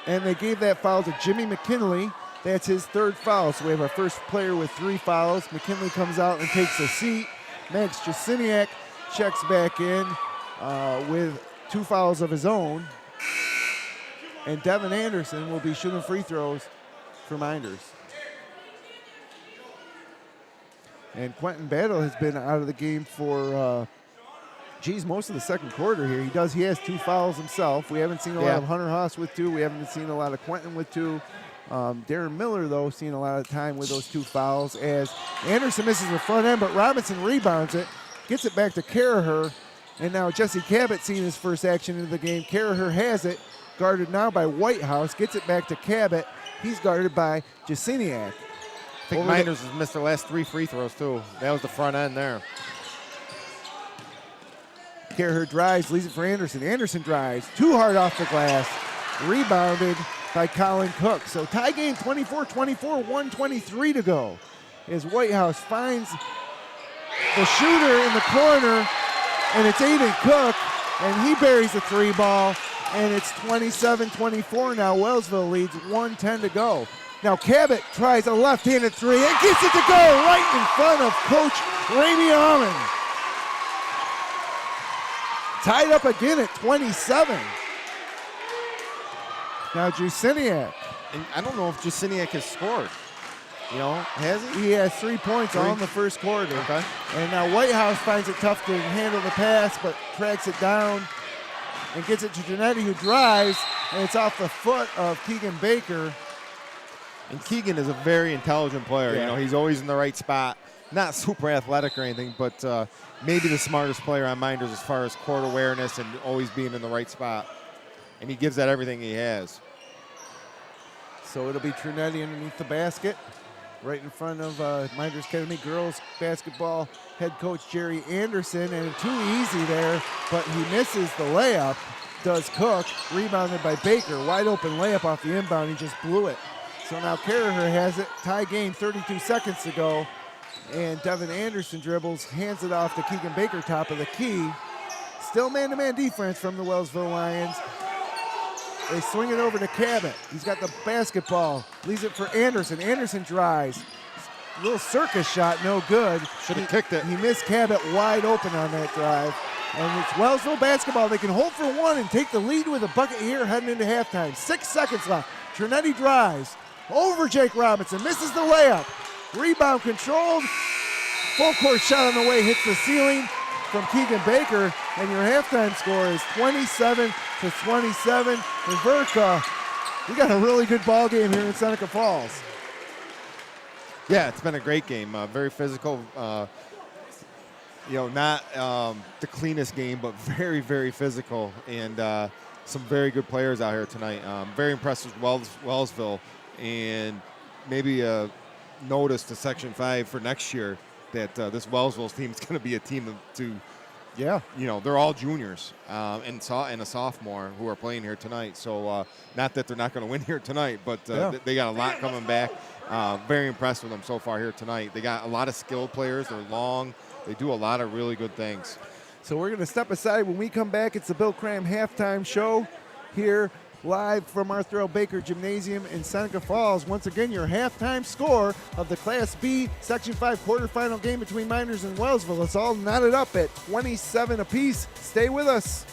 And they gave that foul to Jimmy McKinley. That's his third foul. So we have our first player with 3 fouls. McKinley comes out and takes a seat. Max Jasiniak checks back in with 2 fouls of his own. And Devin Anderson will be shooting free throws for Mynderse. And Quentin Battle has been out of the game for, most of the second quarter here. He has 2 fouls himself. We haven't seen a lot of Hunter Haas with 2. We haven't seen a lot of Quentin with 2. Darren Miller, though, seen a lot of time with those 2 fouls as Anderson misses the front end, but Robinson rebounds it, gets it back to Caraher, and now Jesse Cabot seeing his first action into the game. Caraher has it, guarded now by Whitehouse, gets it back to Cabot. He's guarded by Jasiniak. I think Mynderse has missed their last 3 free throws, too. That was the front end there. Caraher drives, leaves it for Anderson. Anderson drives, too hard off the glass, rebounded by Colin Cook. So tie game 24-24, 1:23 to go. As Whitehouse finds the shooter in the corner, and it's Aiden Cook, and he buries the 3 ball, and it's 27-24 now. Wellsville leads, 1:10 to go. Now Cabot tries a left-handed 3 and gets it to go right in front of Coach Ramey Almond. Tied up again at 27. Now Jasiniak. And I don't know if Jasiniak has scored. Has he? He has 3 points all in the first quarter. Okay. And now Whitehouse finds it tough to handle the pass, but tracks it down and gets it to Janetti, who drives, and it's off the foot of Keegan Baker. And Keegan is a very intelligent player. Yeah. He's always in the right spot. Not super athletic or anything, but maybe the smartest player on Mynderse as far as court awareness and always being in the right spot. And he gives that everything he has. So it'll be Trinetti underneath the basket, right in front of Mynderse Academy girls basketball head coach Jerry Anderson, and too easy there, but he misses the layup, does Cook, rebounded by Baker, wide open layup off the inbound, he just blew it. So now Caraher has it, tie game, 32 seconds to go, and Devin Anderson dribbles, hands it off to Keegan Baker, top of the key. Still man-to-man defense from the Wellsville Lions. They swing it over to Cabot. He's got the basketball. Leaves it for Anderson. Anderson drives. Little circus shot, no good. Should have kicked it. He missed Cabot wide open on that drive. And it's Wellsville basketball. They can hold for 1 and take the lead with a bucket here heading into halftime. 6 seconds left. Trinetti drives over Jake Robinson. Misses the layup. Rebound controlled. Full court shot on the way. Hits the ceiling from Keegan Baker. And your halftime score is 27-27. And Verka, we got a really good ball game here in Seneca Falls. Yeah, it's been a great game. Very physical. Not the cleanest game, but very, very physical. And some very good players out here tonight. Very impressed with Wellsville. And maybe a notice to Section 5 for next year that this Wellsville team is going to be a team to – yeah. They're all juniors and a sophomore who are playing here tonight. So not that they're not going to win here tonight, but they got a lot coming back. Very impressed with them so far here tonight. They got a lot of skilled players. They're long. They do a lot of really good things. So we're going to step aside. When we come back, it's the Bill Cram halftime show here live from our Thurl Baker Gymnasium in Seneca Falls. Once again, your halftime score of the Class B Section 5 quarterfinal game between Mynderse and Wellsville. It's all knotted up at 27 apiece. Stay with us.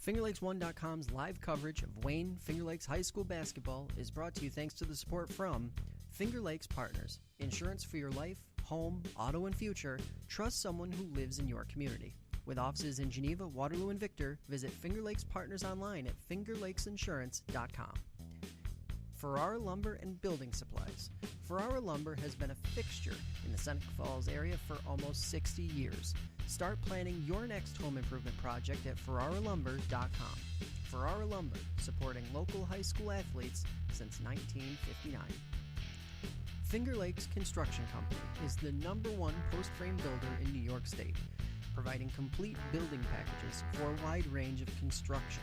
FingerLakes1.com's live coverage of Wayne Finger Lakes High School basketball is brought to you thanks to the support from Finger Lakes Partners. Insurance for your life, home, auto, and future. Trust someone who lives in your community. With offices in Geneva, Waterloo, and Victor, visit Finger Lakes Partners online at fingerlakesinsurance.com. Ferrara Lumber and Building Supplies. Ferrara Lumber has been a fixture in the Seneca Falls area for almost 60 years. Start planning your next home improvement project at ferraralumber.com. Ferrara Lumber, supporting local high school athletes since 1959. Finger Lakes Construction Company is the #1 post-frame builder in New York State, providing complete building packages for a wide range of construction,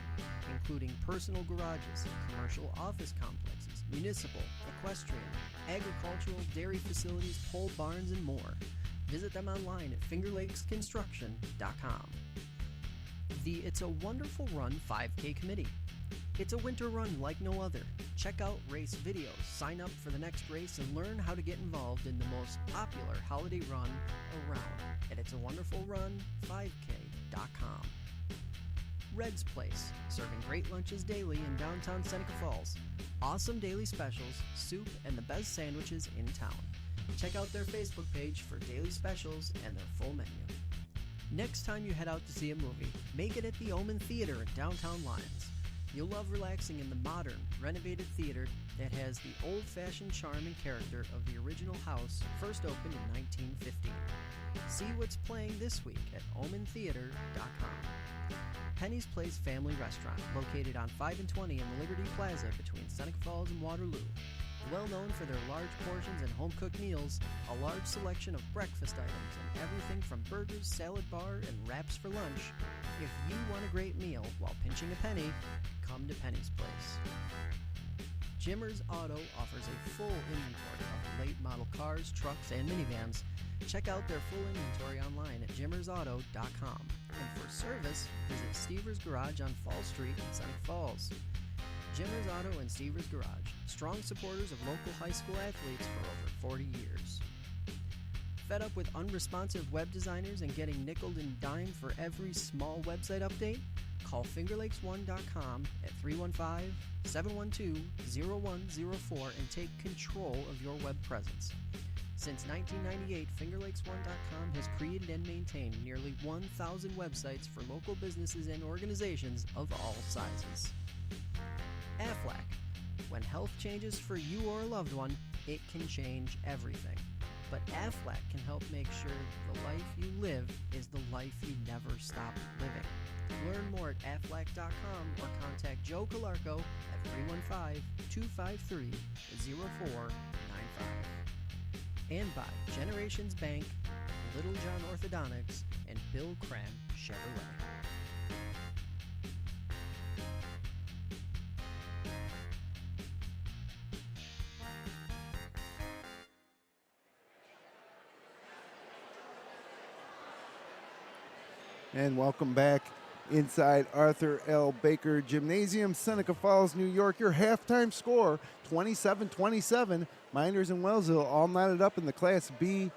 including personal garages, commercial office complexes, municipal, equestrian, agricultural, dairy facilities, pole barns, and more. Visit them online at fingerlakesconstruction.com. The It's a Wonderful Run 5K Committee. It's a winter run like no other. Check out race videos, sign up for the next race, and learn how to get involved in the most popular holiday run around at itsawonderfulrun5k.com. Red's Place, serving great lunches daily in downtown Seneca Falls. Awesome daily specials, soup, and the best sandwiches in town. Check out their Facebook page for daily specials and their full menu. Next time you head out to see a movie, make it at the Omen Theater in downtown Lyons. You'll love relaxing in the modern, renovated theater that has the old-fashioned charm and character of the original house, first opened in 1915. See what's playing this week at omentheater.com. Penny's Place Family Restaurant, located on 5 and 20 in the Liberty Plaza between Seneca Falls and Waterloo. Well known for their large portions and home-cooked meals, a large selection of breakfast items, and everything from burgers, salad bar, and wraps for lunch. If you want a great meal while pinching a penny, come to Penny's Place. Jimmer's Auto offers a full inventory of late model cars, trucks, and minivans. Check out their full inventory online at jimmersauto.com. And for service, visit STEVER'S Garage on Fall Street in Seneca Falls. Jimmer's Auto and STEVER'S Garage, strong supporters of local high school athletes for over 40 years. Fed up with unresponsive web designers and getting nickeled and dimed for every small website update? Call fingerlakes1.com at 315-712-0104 and take control of your web presence. Since 1998, fingerlakes1.com has created and maintained nearly 1,000 websites for local businesses and organizations of all sizes. Aflac. When health changes for you or a loved one, it can change everything. But Aflac can help make sure the life you live is the life you never stop living. Learn more at aflac.com or contact Joe Calarco at 315-253-0495. And by Generations Bank, Little John Orthodontics, and Bill Cram Chevrolet. And welcome back inside Arthur L. Baker Gymnasium, Seneca Falls, New York. Your halftime score, 27-27. Mynderse and Wellsville all knotted up in the Class B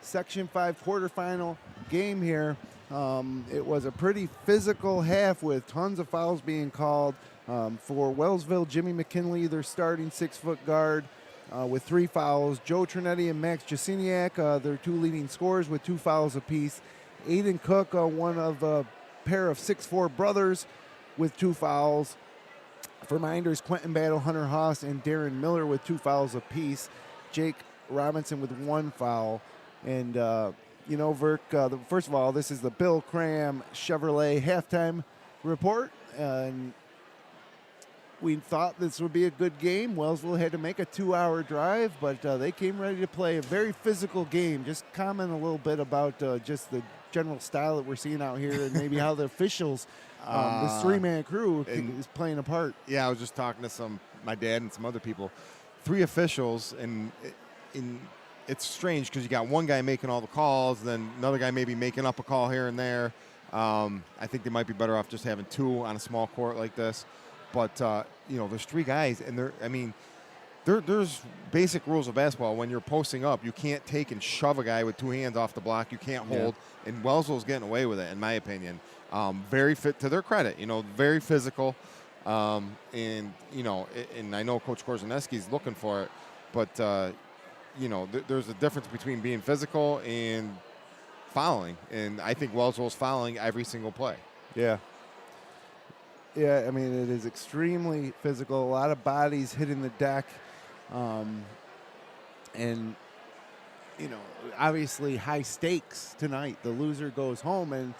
Section 5 quarterfinal game here. It was a pretty physical half with tons of fouls being called. For Wellsville, Jimmy McKinley, their starting 6-foot guard, with 3 fouls. Joe Trinetti and Max Jasiniak, their 2 leading scorers, with 2 fouls apiece. Aiden Cook, one of a pair of 6'4" brothers, with 2 fouls. For Mynderse, Quentin Battle, Hunter Haas, and Darren Miller with 2 fouls apiece. Jake Robinson with 1 foul. And, Verk, first of all, this is the Bill Cram Chevrolet halftime report. And we thought this would be a good game. Wellsville had to make a 2-hour drive, but they came ready to play a very physical game. Just comment a little bit about just the general style that we're seeing out here and maybe how the officials, this 3-man crew is playing a part. Yeah, I was just talking to my dad and some other people. 3 officials, and it's strange because you got one guy making all the calls, then another guy maybe making up a call here and there. I think they might be better off just having 2 on a small court like this. But, there's 3 guys, and there's basic rules of basketball. When you're posting up, you can't take and shove a guy with 2 hands off the block. You can't hold. And Wellsville's getting away with it, in my opinion. Very fit, to their credit, very physical. And I know Coach Korzaneski's looking for it. But, there's a difference between being physical and fouling. And I think Wellsville's fouling every single play. Yeah. Yeah, I mean, it is extremely physical. A lot of bodies hitting the deck. And, obviously high stakes tonight. The loser goes home. And,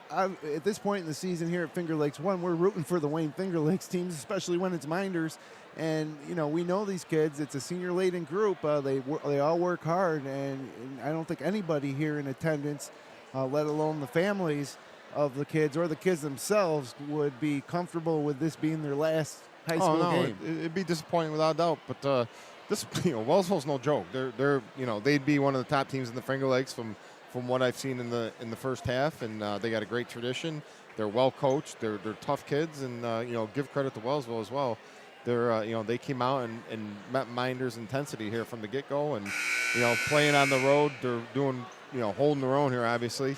at this point in the season here at Finger Lakes 1, we're rooting for the Wayne Finger Lakes teams, especially when it's Mynderse. And, we know these kids. It's a senior-laden group. They all work hard. And I don't think anybody here in attendance, let alone the families, of the kids or the kids themselves would be comfortable with this being their last high school game. It'd be disappointing without doubt. But this, Wellsville's no joke. They're they'd be one of the top teams in the Finger Lakes from what I've seen in the first half, and they got a great tradition. They're well coached. They're tough kids, and give credit to Wellsville as well. They're they came out and met Mynderse intensity here from the get-go, and playing on the road, they're doing holding their own here. Obviously,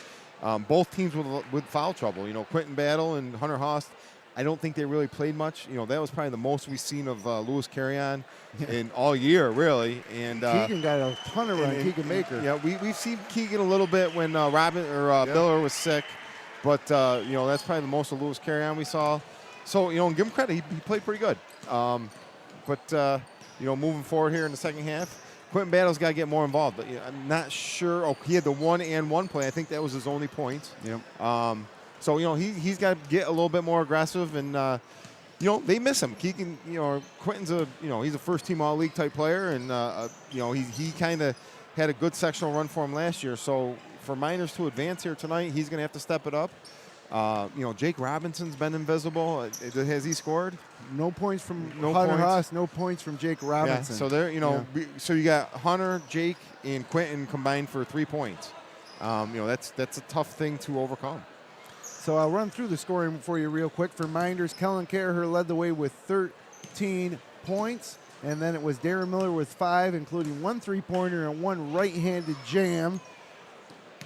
both teams with foul trouble. Quentin Battle and Hunter Haas. I don't think they really played much. That was probably the most we've seen of Lewis Carrion in all year, really. And Keegan got a ton of run. Keegan Maker. Yeah, we've seen Keegan a little bit when Miller was sick, but that's probably the most of Lewis Carrion we saw. So give him credit. He played pretty good. But moving forward here in the second half, Quentin Battle's got to get more involved. But I'm not sure. Oh, he had the 1-and-1 play. I think that was his only point. Yep. So he's got to get a little bit more aggressive, and they miss him. Keegan, Quentin's he's a first-team all-league type player, and he kind of had a good sectional run for him last year. So for Mynderse to advance here tonight, he's going to have to step it up. Jake Robinson's been invisible. Has he scored? No points from Hunter Haas. No points from Jake Robinson. Yeah, so there, so you got Hunter, Jake, and Quentin combined for 3 points. That's a tough thing to overcome. So I'll run through the scoring for you real quick. For Mynderse, Kellen Caraher led the way with 13 points. And then it was Darren Miller with 5, including 1 3-pointer and 1 right-handed jam.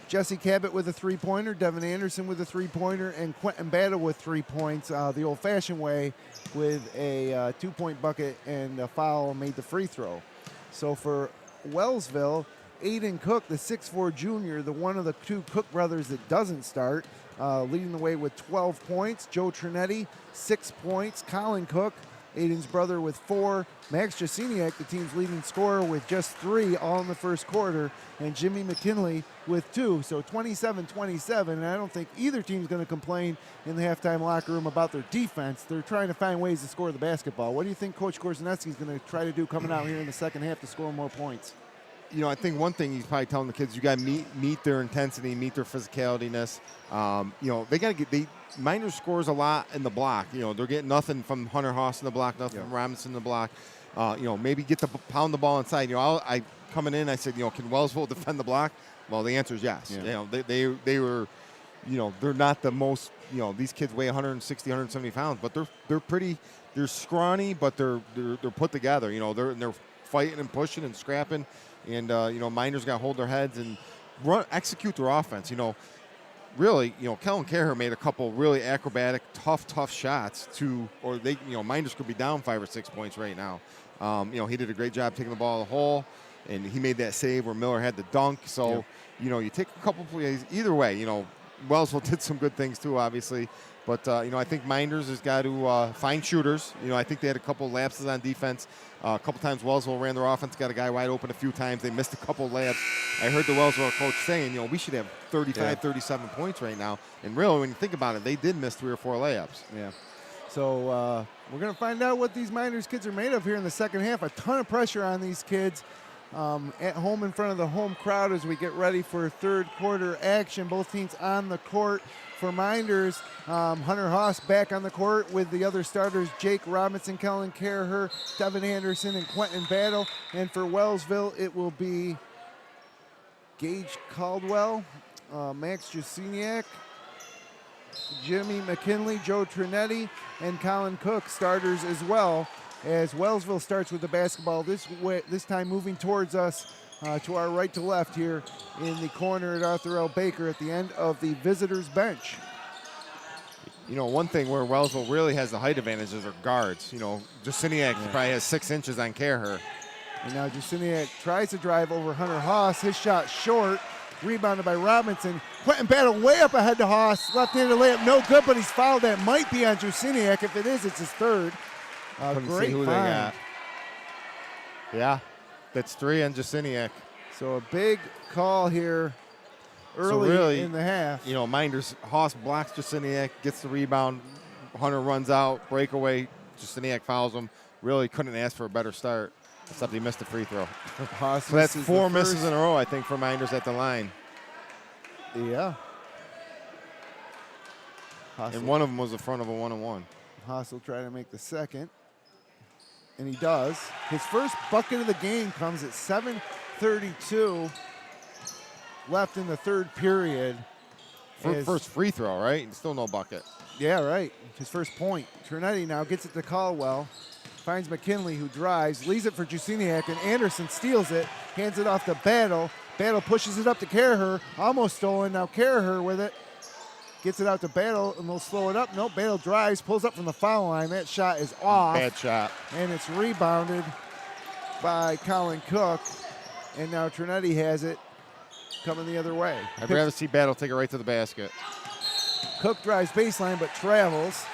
Jesse Cabot with a 3-pointer, Devin Anderson with a 3-pointer, and Quentin Battle with 3 points the old-fashioned way with a 2-point bucket and a foul made the free throw. So for Wellsville, Aiden Cook, the 6'4 junior, the one of the 2 Cook brothers that doesn't start, leading the way with 12 points. Joe Trinetti, 6 points. Colin Cook, Aiden's brother, with 4. Max Jasiniak, the team's leading scorer, with just 3 all in the first quarter. And Jimmy McKinley with 2. So 27-27. And I don't think either team's going to complain in the halftime locker room about their defense. They're trying to find ways to score the basketball. What do you think Coach Korzenetsky's going to try to do coming out here in the second half to score more points? I think one thing he's probably telling the kids, you got to meet their intensity, meet their physicalityness. They got to get Mynderse scores a lot in the block. They're getting nothing from Hunter Haas in the block, nothing from Robinson in the block. Maybe get to pound the ball inside. I coming in, I said, can Wellsville defend the block? Well, the answer is yes. Yeah. They were, they're not the most. These kids weigh 160, 170 pounds, but they're scrawny, but they're put together. They're fighting and pushing and scrapping. And, Mynderse got to hold their heads and execute their offense. Really, Kellen Caraher made a couple really acrobatic, tough shots Mynderse could be down 5 or 6 points right now. He did a great job taking the ball in the hole, and he made that save where Miller had the dunk. So, you take a couple plays. Either way, Wellsville did some good things too, obviously. But, I think Mynderse has got to find shooters. I think they had a couple lapses on defense. A couple times Wellsville ran their offense, got a guy wide open a few times. They missed a couple layups. I heard the Wellsville coach saying, we should have 35, 37 points right now. And really, when you think about it, they did miss 3 or 4 layups. Yeah. So we're going to find out what these Mynderse kids are made of here in the second half. A ton of pressure on these kids at home in front of the home crowd as we get ready for third quarter action. Both teams on the court. For Mynderse, Hunter Haas back on the court with the other starters, Jake Robinson, Kellen Caraher, Devin Anderson, and Quentin Battle. And for Wellsville, it will be Gage Caldwell, Max Jasiniak, Jimmy McKinley, Joe Trinetti, and Colin Cook, starters as well, as Wellsville starts with the basketball this time moving towards us to our right to left here in the corner at Arthur L. Baker at the end of the visitors' bench. One thing where Wellsville really has the height advantage is their guards. Jasiniak probably has 6 inches on Caraher. And now Jasiniak tries to drive over Hunter Haas. His shot short, rebounded by Robinson. Quentin Battle way up ahead to Haas. Left-handed layup, no good, but he's fouled. That might be on Jasiniak. If it is, it's his third. Great who find. They got. Yeah, that's 3 on Jasiniak. So a big call here early in the half. Mynderse, Haas blocks Jasiniak, gets the rebound. Hunter runs out, breakaway. Jasiniak fouls him. Really couldn't ask for a better start, except he missed the free throw. So that's 4 misses in a row, I think, for Mynderse at the line. Yeah. And one of them was the front of a 1-on-1. Haas will try to make the second. And he does. His first bucket of the game comes at 7:32 left in the third period. First free throw, right? And still no bucket. Yeah, right. His first point. Trinetti now gets it to Caldwell. Finds McKinley, who drives, leaves it for Jusiniak, and Anderson steals it, hands it off to Battle. Battle pushes it up to Caraher, almost stolen. Now Caraher with it. Gets it out to Battle, and they'll slow it up. Nope, Battle drives, pulls up from the foul line. That shot is off. Bad shot. And it's rebounded by Colin Cook. And now Trinetti has it coming the other way. I'd rather see Battle take it right to the basket. Cook drives baseline, but travels.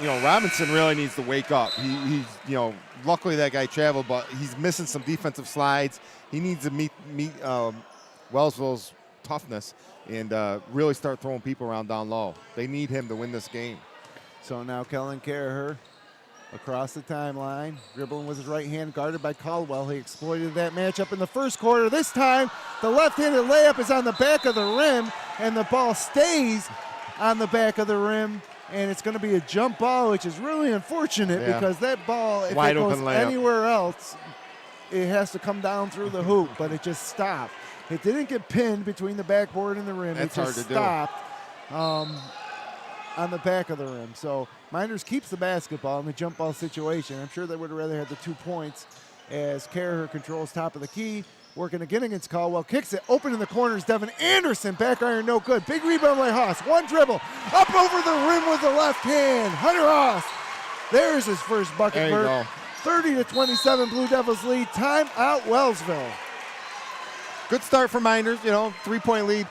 And, Robinson really needs to wake up. He's, luckily that guy traveled, but he's missing some defensive slides. He needs to meet Wellsville's toughness and really start throwing people around down low. They need him to win this game. So now Kellen Caraher across the timeline, dribbling with his right hand, guarded by Caldwell. He exploited that matchup in the first quarter. This time, the left-handed layup is on the back of the rim, and the ball stays on the back of the rim, and it's going to be a jump ball, which is really unfortunate because that ball, if wide it goes open layup anywhere else, it has to come down through the hoop, but it just stopped. It didn't get pinned between the backboard and the rim. That's it just stopped on the back of the rim. So Mynderse keeps the basketball in the jump ball situation. I'm sure they would have rather had the 2 points as Caraher controls top of the key. Working again against Caldwell. Kicks it. Open in the corners. Devin Anderson. Back iron. No good. Big rebound by Haas. One dribble. Up over the rim with the left hand. Hunter Haas. There's his first bucket. There you go. 30-27 Blue Devils lead. Time out Wellsville. Good start for Mynderse, 3-point lead.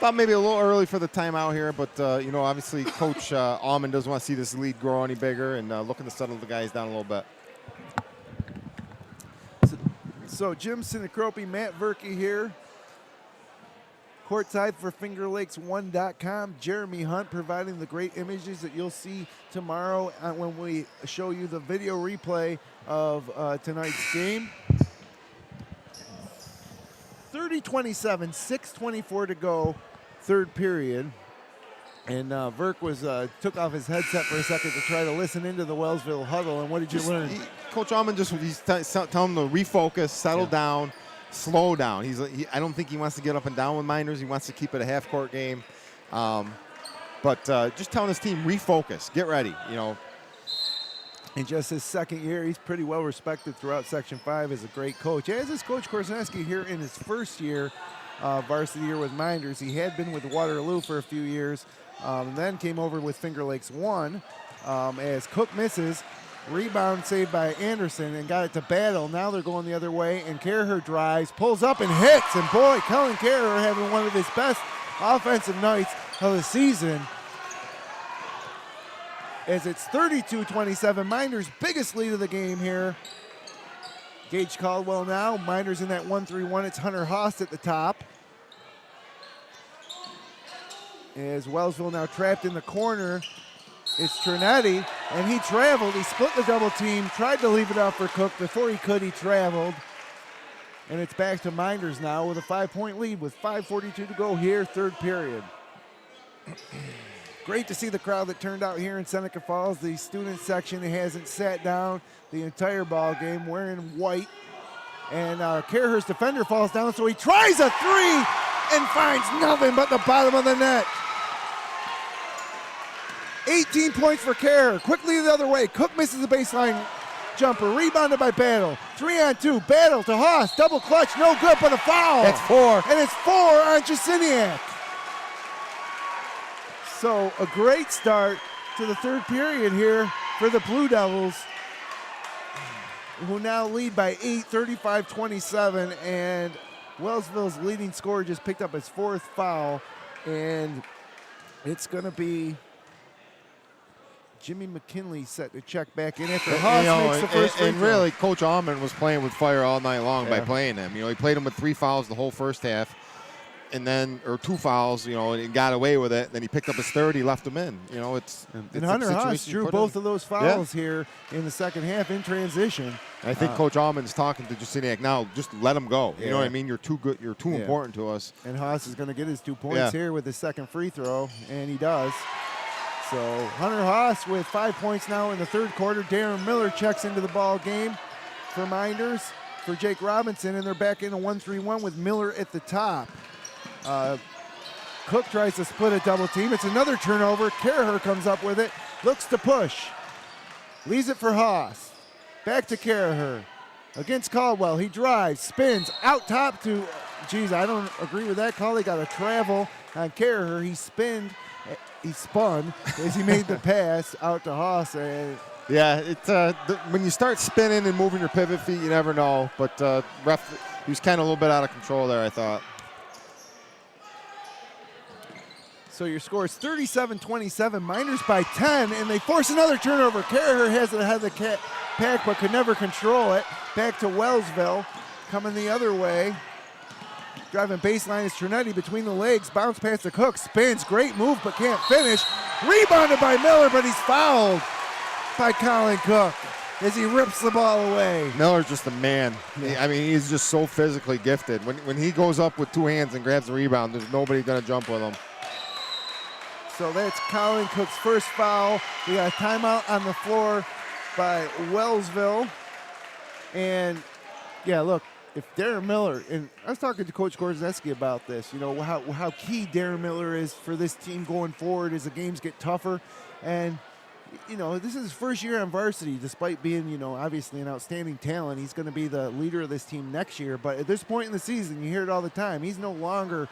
Thought maybe a little early for the timeout here, but, obviously Coach Allman doesn't want to see this lead grow any bigger and looking to settle the guys down a little bit. So Jim Sinicropi, Matt Verkey here. Courtside for FingerLakes1.com. Jeremy Hunt providing the great images that you'll see tomorrow when we show you the video replay of tonight's game. 30-27, 6:24 to go, third period. And Verk took off his headset for a second to try to listen into the Wellsville huddle. And what did you learn? Coach Allman he's telling him to refocus, settle down, slow down. I don't think he wants to get up and down with Mynderse. He wants to keep it a half-court game. But just telling his team, refocus, get ready, In just his second year, he's pretty well respected throughout Section 5 as a great coach. As is Coach Korzeniski here in his first year, varsity year with Mynderse. He had been with Waterloo for a few years, then came over with Finger Lakes 1 as Cook misses. Rebound saved by Anderson and got it to Battle. Now they're going the other way, and Caraher drives, pulls up and hits. And boy, Kellen Caraher having one of his best offensive nights of the season. As it's 32-27, Mynderse biggest lead of the game here. Gage Caldwell now. Mynderse in that 1-3-1. It's Hunter Haas at the top. As Wellsville now trapped in the corner. It's Trinetti, and he traveled. He split the double team, tried to leave it out for Cook. Before he could, he traveled. And it's back to Mynderse now with a 5-point lead with 5:42 to go here, third period. Great to see the crowd that turned out here in Seneca Falls. The student section hasn't sat down the entire ball game, wearing white. And Caraher's defender falls down, so he tries a three and finds nothing but the bottom of the net. 18 points for Caraher. Quickly the other way. Cook misses the baseline jumper. Rebounded by Battle. 3-on-2. Battle to Haas. Double clutch. No good, but a foul. That's 4. And it's 4 on Jusiniak. So a great start to the third period here for the Blue Devils, who now lead by 8, 35-27. And Wellsville's leading scorer just picked up his 4th foul. And it's going to be Jimmy McKinley set to check back in after Haas makes the first free throw. And really, Coach Allman was playing with fire all night long by playing him. He played him with 3 fouls the whole first half, and then, or 2 fouls, and got away with it. Then he picked up his 3rd, he left him in. And Hunter Haas drew both of those fouls here in the second half in transition. I think Coach Allman is talking to Jusiniak now. Just let him go. You know what I mean? You're too good. You're too important to us. And Haas is going to get his 2 points here with his second free throw, and he does. So Hunter Haas with 5 points now in the third quarter. Darren Miller checks into the ball game for Mynderse for Jake Robinson, and they're back in a 1-3-1 with Miller at the top. Cook tries to split a double team. It's another turnover. Caraher comes up with it, looks to push. Leaves it for Haas. Back to Caraher. Against Caldwell, he drives, spins, out top to, geez, I don't agree with that call. They got a travel on Caraher. He spun as he made the pass out to Haas. Yeah, when you start spinning and moving your pivot feet, you never know. But ref, he was kind of a little bit out of control there, I thought. So your score is 37-27, Mynderse by 10, and they force another turnover. Caraher has it ahead of the pack, but could never control it. Back to Wellsville, coming the other way. Driving baseline is Trinetti between the legs, bounce past the Cook, spins, great move, but can't finish. Rebounded by Miller, but he's fouled by Colin Cook as he rips the ball away. Miller's just a man. I mean, he's just so physically gifted. When he goes up with two hands and grabs the rebound, there's nobody going to jump with him. So that's Colin Cook's first foul. We got a timeout on the floor by Wellsville. And, yeah, look, if Darren Miller, and I was talking to Coach Gorzeski about this, you know, how key Darren Miller is for this team going forward as the games get tougher. And, you know, this is his first year on varsity, despite being, you know, obviously an outstanding talent. He's going to be the leader of this team next year. But at this point in the season, you hear it all the time, he's no longer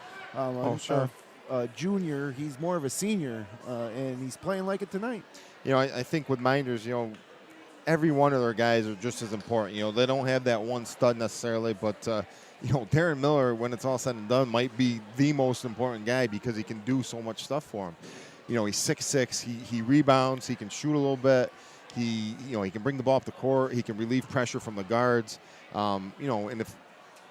junior. He's more of a senior, and he's playing like it tonight. You know, I think with Mynderse, you know, every one of their guys are just as important. You know, they don't have that one stud necessarily, but, you know, Darren Miller, when it's all said and done, might be the most important guy because he can do so much stuff for him. You know, he's 6'6", he rebounds, he can shoot a little bit, he can bring the ball up the court, he can relieve pressure from the guards. You know, and if,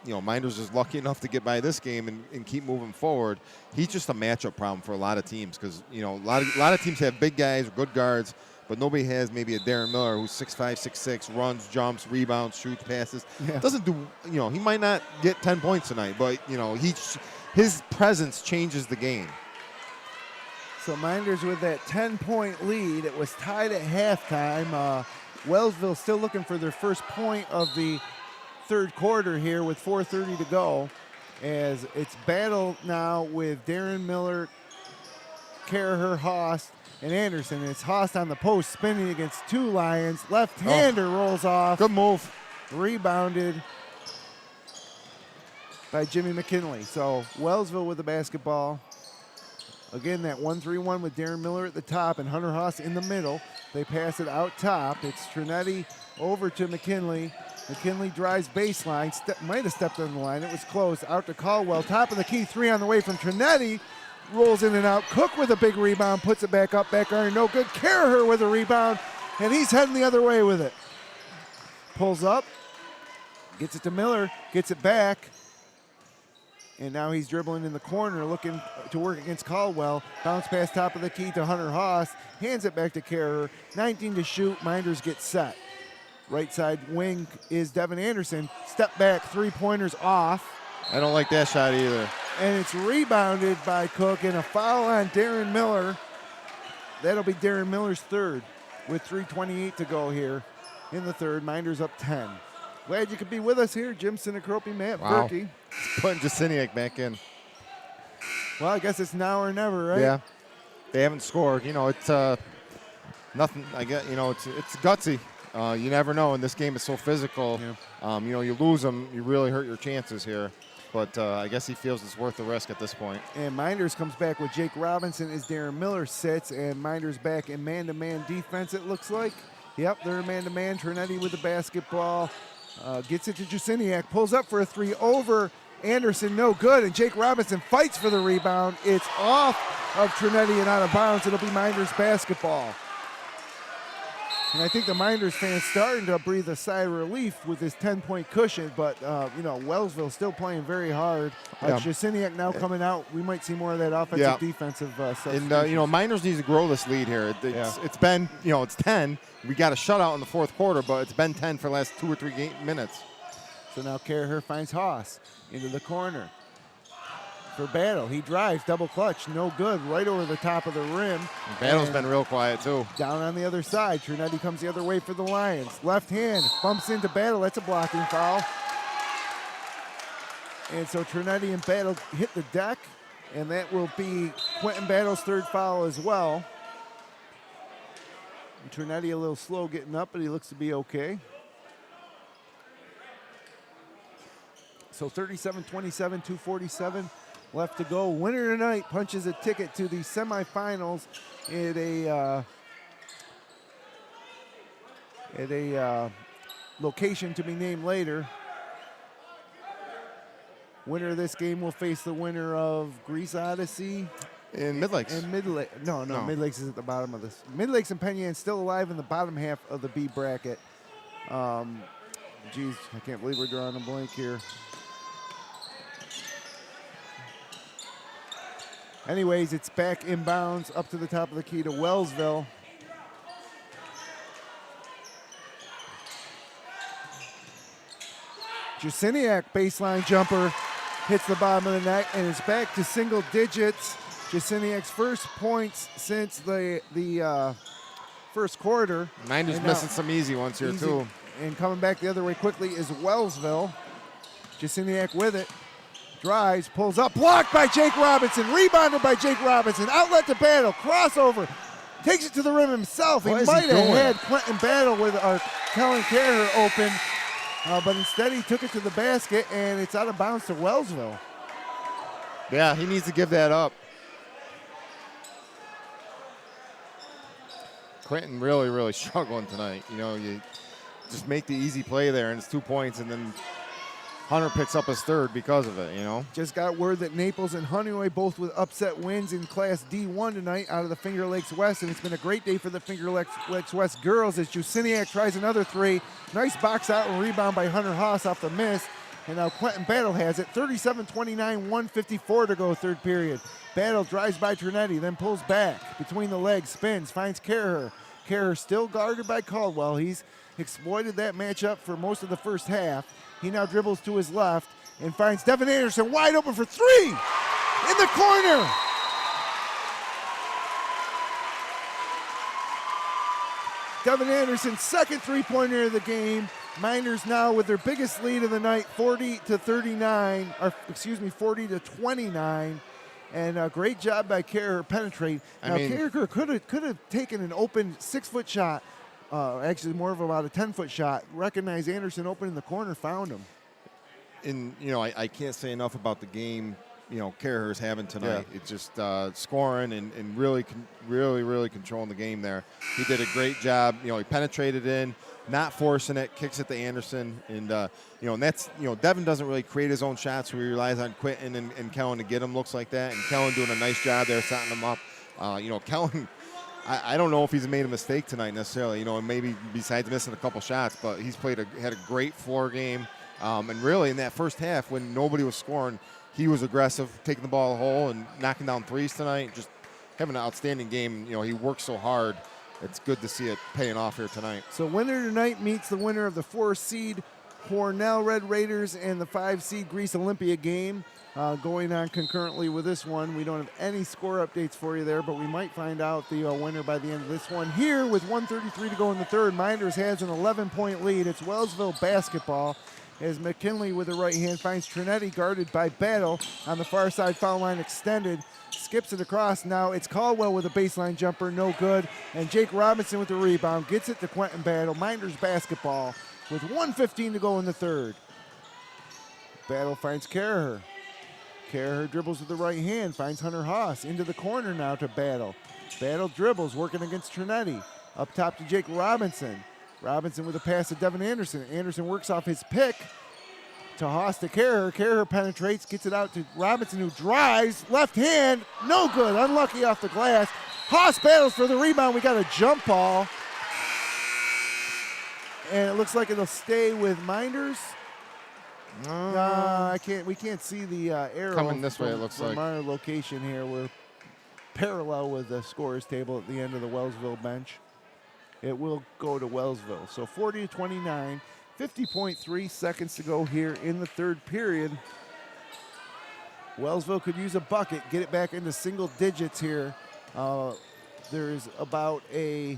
you know, Mynderse is lucky enough to get by this game and keep moving forward, he's just a matchup problem for a lot of teams because, you know, a lot of teams have big guys, good guards, but nobody has maybe a Darren Miller who's 6'5", 6'6", runs, jumps, rebounds, shoots, passes. Yeah. Doesn't do, you know, he might not get 10 points tonight, but, you know, his presence changes the game. So Mynderse with that 10-point lead. It was tied at halftime. Wellsville still looking for their first point of the third quarter here with 4:30 to go, as it's battle now with Darren Miller, Caraher, Haas, and Anderson. It's Haas on the post spinning against two Lions. Left-hander rolls off. Good move. Rebounded by Jimmy McKinley. So Wellsville with the basketball. Again, that 1-3-1 with Darren Miller at the top and Hunter Haas in the middle. They pass it out top. It's Trinetti over to McKinley. McKinley drives baseline, might have stepped on the line. It was close. Out to Caldwell. Top of the key, three on the way from Trinetti. Rolls in and out. Cook with a big rebound, puts it back up, back iron, no good. Caraher with a rebound, and he's heading the other way with it. Pulls up, gets it to Miller, gets it back, and now he's dribbling in the corner, looking to work against Caldwell. Bounce pass top of the key to Hunter Haas, hands it back to Caraher. 19 to shoot, Mynderse gets set. Right side wing is Devin Anderson. Step back, three-pointers off. I don't like that shot either. And it's rebounded by Cook, and a foul on Darren Miller. That'll be Darren Miller's third with 3:28 to go here in the third. Mynderse up 10. Glad you could be with us here, Jim Sinicropi, Matt Verkey. Putting Jasiniak back in. Well, I guess it's now or never, right? Yeah. They haven't scored. You know, it's nothing. I guess, you know, it's gutsy. You never know. In this game, it's so physical. Yeah. You know, you lose them, you really hurt your chances here. But I guess he feels it's worth the risk at this point. And Mynderse comes back with Jake Robinson as Darren Miller sits, and Mynderse back in man-to-man defense, it looks like. Yep, they're man-to-man. Trinetti with the basketball. Gets it to Jasiniak, pulls up for a three over Anderson, no good, and Jake Robinson fights for the rebound. It's off of Trinetti and out of bounds. It'll be Mynderse basketball. And I think the Mynderse fans starting to breathe a sigh of relief with this 10-point cushion, but, you know, Wellsville still playing very hard. Jasiniak now coming out. We might see more of that offensive, defensive substitution. And, you know, Mynderse needs to grow this lead here. It's been, you know, it's 10. We got a shutout in the fourth quarter, but it's been 10 for the last 2 or 3 minutes. So now Caraher finds Haas into the corner. for Battle. He drives, double clutch, no good, right over the top of the rim. Battle's been real quiet too. Down on the other side, Trinetti comes the other way for the Lions. Left hand, bumps into Battle, that's a blocking foul. And so Trinetti and Battle hit the deck, and that will be Quentin Battle's third foul as well. And Trinetti a little slow getting up, but he looks to be okay. So 37-27, 2:47 left to go. Winner tonight punches a ticket to the semifinals at a location to be named later. Winner of this game will face the winner of Greece Odyssey In Mid-Lakes. and Mid-Lakes. No, Mid-Lakes is at the bottom of this. Mid-Lakes and Penn Yan still alive in the bottom half of the B bracket. Geez, I can't believe we're drawing a blank here. Anyways, it's back inbounds up to the top of the key to Wellsville. Jasiniak baseline jumper hits the bottom of the net, and it's back to single digits. Jasiniak's first points since the first quarter. Mynderse missing some easy ones here too. And coming back the other way quickly is Wellsville. Jasiniak with it. Drives, pulls up, blocked by Jake Robinson, rebounded by Jake Robinson, outlet to Battle, crossover, takes it to the rim himself. He might have had Quentin Battle with Kellen Carrer open, but instead he took it to the basket, and it's out of bounds to Wellsville. Yeah, he needs to give that up. Quentin really struggling tonight. You know, you just make the easy play there, and it's 2 points, and then Hunter picks up his third because of it, you know. Just got word that Naples and Honeyway both with upset wins in Class D1 tonight out of the Finger Lakes West, and it's been a great day for the Finger Lakes West girls as Jusiniak tries another three. Nice box out and rebound by Hunter Haas off the miss, and now Quentin Battle has it. 37-29, 1:54 to go third period. Battle drives by Trinetti, then pulls back between the legs, spins, finds Carrer. Carrer still guarded by Caldwell. He's exploited that matchup for most of the first half. He now dribbles to his left and finds Devin Anderson wide open for three in the corner. Devin Anderson's second three-pointer of the game. Mynderse now with their biggest lead of the night, 40-39, or excuse me, 40-29. And a great job by Carrer penetrate. Now Carrer could have taken an open 6-foot shot. Actually more of about a 10-foot shot. Recognized Anderson open in the corner, found him. And, you know, I can't say enough about the game, you know, Carrer's having tonight. Yeah. It's just scoring and really controlling the game there. He did a great job. You know, he penetrated in, not forcing it, kicks it to Anderson. And, you know, and that's, you know, Devin doesn't really create his own shots, so he relies on Quentin and Kellen to get him, looks like that. And Kellen doing a nice job there, setting him up. You know, Kellen, I don't know if he's made a mistake tonight necessarily, you know, and maybe besides missing a couple shots, but he's had a great floor game. And really in that first half when nobody was scoring, he was aggressive, taking the ball to the hole and knocking down threes tonight, just having an outstanding game. You know, he works so hard. It's good to see it paying off here tonight. So winner tonight meets the winner of the 4-seed Hornell Red Raiders and the 5-seed Greece Olympia game. Going on concurrently with this one. We don't have any score updates for you there, but we might find out the winner by the end of this one. Here with 1:33 to go in the third, Mynderse has an 11-point lead. It's Wellsville basketball as McKinley with the right hand finds Trinetti guarded by Battle on the far side, foul line extended. Skips it across. Now it's Caldwell with a baseline jumper, no good. And Jake Robinson with the rebound. Gets it to Quentin Battle. Mynderse basketball with 1:15 to go in the third. Battle finds Carrer. Carrer dribbles with the right hand, finds Hunter Haas into the corner now to Battle. Battle dribbles, working against Trinetti. Up top to Jake Robinson. Robinson with a pass to Devin Anderson. Anderson works off his pick to Haas to Carrer. Carrer penetrates, gets it out to Robinson who drives. Left hand, no good, unlucky off the glass. Haas battles for the rebound. We got a jump ball. And it looks like it'll stay with Mynderse. We can't see the arrow coming this way. It looks from like our location here. We're parallel with the scorers table at the end of the Wellsville bench. It will go to Wellsville. So 40-29, 50.3 seconds to go here in the third period. Wellsville could use a bucket, get it back into single digits here. There's about a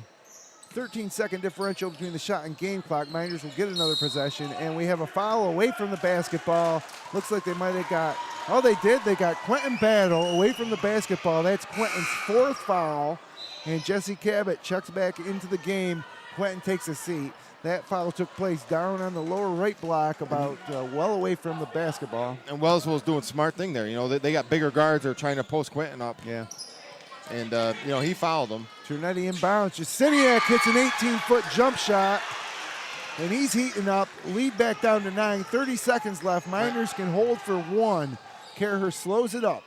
13-second differential between the shot and game clock. Mynderse will get another possession, and we have a foul away from the basketball. Looks like they might have got, oh, they did. They got Quentin Battle away from the basketball. That's Quentin's 4th foul, and Jesse Cabot checks back into the game. Quentin takes a seat. That foul took place down on the lower right block, about well away from the basketball. And Wellsville's doing a smart thing there. You know, they got bigger guards. They're trying to post Quentin up. Yeah. And, you know, he fouled him. Trinetti inbounds. Jasiniak hits an 18-foot jump shot, and he's heating up. Lead back down to 9. 30 seconds left. Mynderse can hold for 1. Kerher slows it up.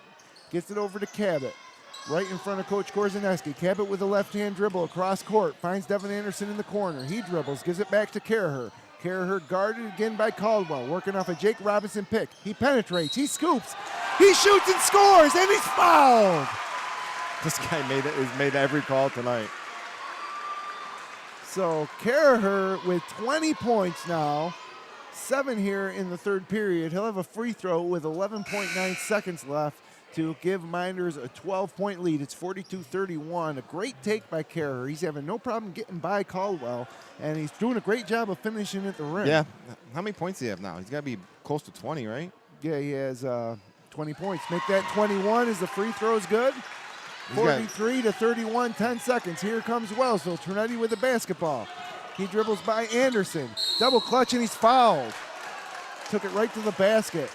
Gets it over to Cabot. Right in front of Coach Korzaneski. Cabot with a left-hand dribble across court. Finds Devin Anderson in the corner. He dribbles. Gives it back to Kerher. Kerher guarded again by Caldwell. Working off a Jake Robinson pick. He penetrates. He scoops. He shoots and scores, and he's fouled. This guy has made every call tonight. So Kerher with 20 points now, 7 here in the third period. He'll have a free throw with 11.9 seconds left to give Mynderse a 12-point lead. It's 42-31. A great take by Kerher. He's having no problem getting by Caldwell, and he's doing a great job of finishing at the rim. Yeah. How many points does he have now? He's got to be close to 20, right? Yeah, he has 20 points. Make that 21 as the free throw is good. 43-31, 10 seconds. Here comes Wellsville. Trinetti with the basketball. He dribbles by Anderson. Double clutch, and he's fouled. Took it right to the basket.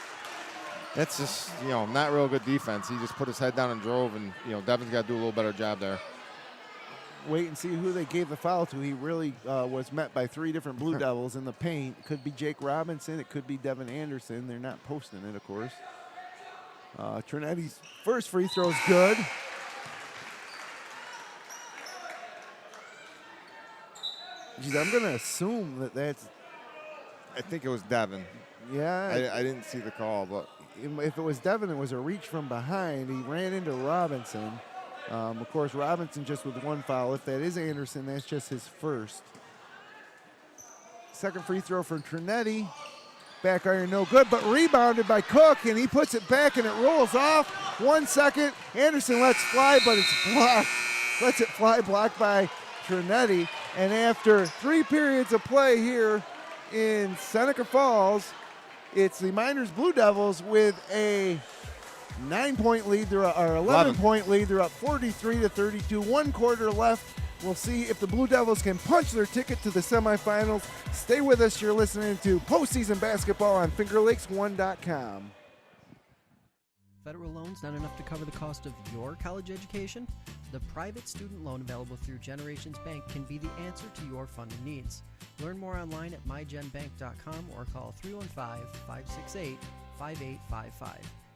That's just, you know, not real good defense. He just put his head down and drove, and, you know, Devin's got to do a little better job there. Wait and see who they gave the foul to. He really was met by 3 different Blue Devils in the paint. It could be Jake Robinson. It could be Devin Anderson. They're not posting it, of course. Trinetti's first free throw is good. Geez, I'm going to assume that that's... I think it was Devin. Yeah. I didn't see the call, but... If it was Devin, it was a reach from behind. He ran into Robinson. Of course, Robinson just with 1 foul. If that is Anderson, that's just his first. Second free throw from Trinetti. Back iron, no good, but rebounded by Cook, and he puts it back, and it rolls off. 1 second. Anderson lets fly, but it's blocked. Lets it fly, blocked by Trinetti. And after 3 periods of play here in Seneca Falls, it's the Mynderse Blue Devils with a 9-point lead, or 11-point lead. They're up 43-32. 1 quarter left. We'll see if the Blue Devils can punch their ticket to the semifinals. Stay with us. You're listening to Postseason Basketball on FingerLakes1.com. Federal loans not enough to cover the cost of your college education? The private student loan available through Generations Bank can be the answer to your funding needs. Learn more online at mygenbank.com or call 315-568-5855.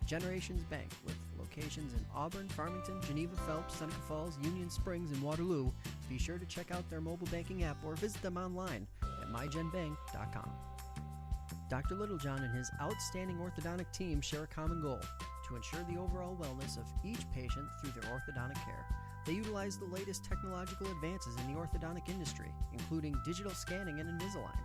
Generations Bank, with locations in Auburn, Farmington, Geneva, Phelps, Seneca Falls, Union Springs, and Waterloo. Be sure to check out their mobile banking app or visit them online at mygenbank.com. Dr. Littlejohn and his outstanding orthodontic team share a common goal: to ensure the overall wellness of each patient through their orthodontic care. They utilize the latest technological advances in the orthodontic industry, including digital scanning and Invisalign.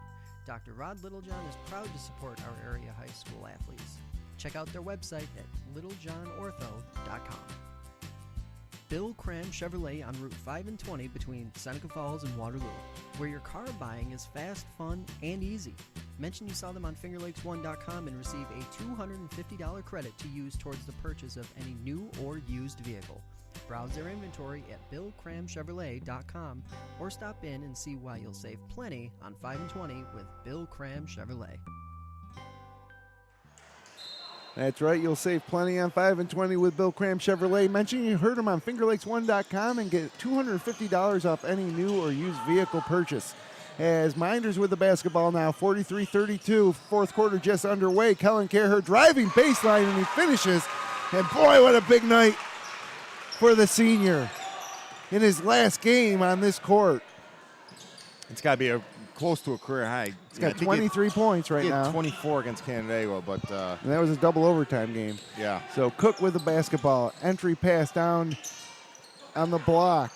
Dr. Rod Littlejohn is proud to support our area high school athletes. Check out their website at littlejohnortho.com. Bill Cram Chevrolet on Route 5 and 20 between Seneca Falls and Waterloo, where your car buying is fast, fun, and easy. Mention you saw them on FingerLakes1.com and receive a $250 credit to use towards the purchase of any new or used vehicle. Browse their inventory at BillCramChevrolet.com or stop in and see why you'll save plenty on 5 and 20 with Bill Cram Chevrolet. That's right. You'll save plenty on 5 and 20 with Bill Cram Chevrolet. Mention you heard him on FingerLakes1.com and get $250 off any new or used vehicle purchase. As Mynderse with the basketball now, 43-32. 4th quarter just underway. Kellen Kerher driving baseline, and he finishes. And boy, what a big night for the senior in his last game on this court. It's got to be close to a career high. He's got 23 points right now. 24 against Canandaigua, but... and that was a double overtime game. Yeah. So Cook with the basketball. Entry pass down on the block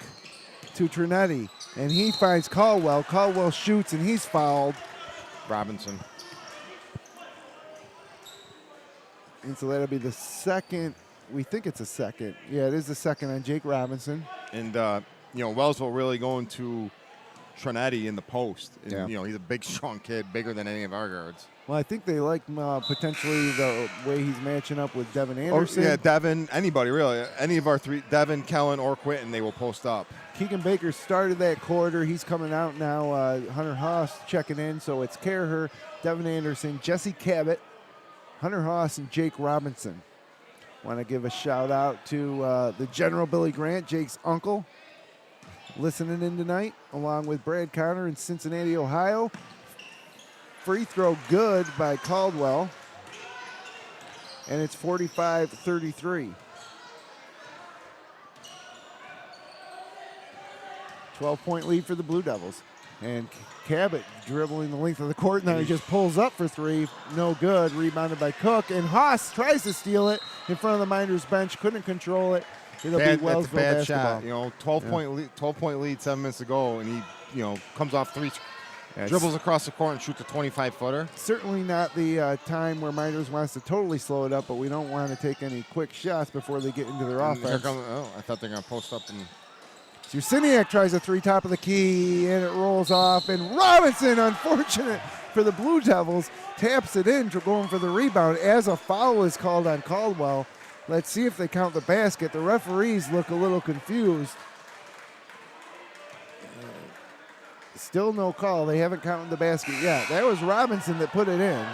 to Trinetti. And he finds Caldwell. Caldwell shoots, and he's fouled. Robinson. And so that'll be the second. We think it's a second. Yeah, it is the second on Jake Robinson. And, Wellsville really going to Trinetti in the post. And, Yeah. He's a big, strong kid, bigger than any of our guards. Well, I think they like potentially the way he's matching up with Devin Anderson. Yeah, Devin, anybody really. Any of our three, Devin, Kellen, or Quinton, they will post up. Keegan Baker started that quarter. He's coming out now. Hunter Haas checking in. So it's Caraher, Devin Anderson, Jesse Cabot, Hunter Haas, and Jake Robinson. Want to give a shout out to the General Billy Grant, Jake's uncle, listening in tonight, along with Brad Connor in Cincinnati, Ohio. Free throw good by Caldwell. And it's 45-33. 12-point lead for the Blue Devils. And Cabot dribbling the length of the court. Now he just pulls up for three. No good. Rebounded by Cook. And Haas tries to steal it in front of the Minders bench. Couldn't control it. It'll be Wellsville that's a bad basketball. shot. 12-point lead, 7 minutes to go, and he, comes off three, dribbles across the court and shoots a 25-footer. Certainly not the time where Minders wants to totally slow it up, but we don't want to take any quick shots before they get into their offense. I thought they were going to post up and. Susiniak tries a three top of the key, and it rolls off. And Robinson, unfortunate for the Blue Devils, taps it in, going for the rebound as a foul is called on Caldwell. Let's see if they count the basket. The referees look a little confused. Still no call. They haven't counted the basket yet. That was Robinson that put it in.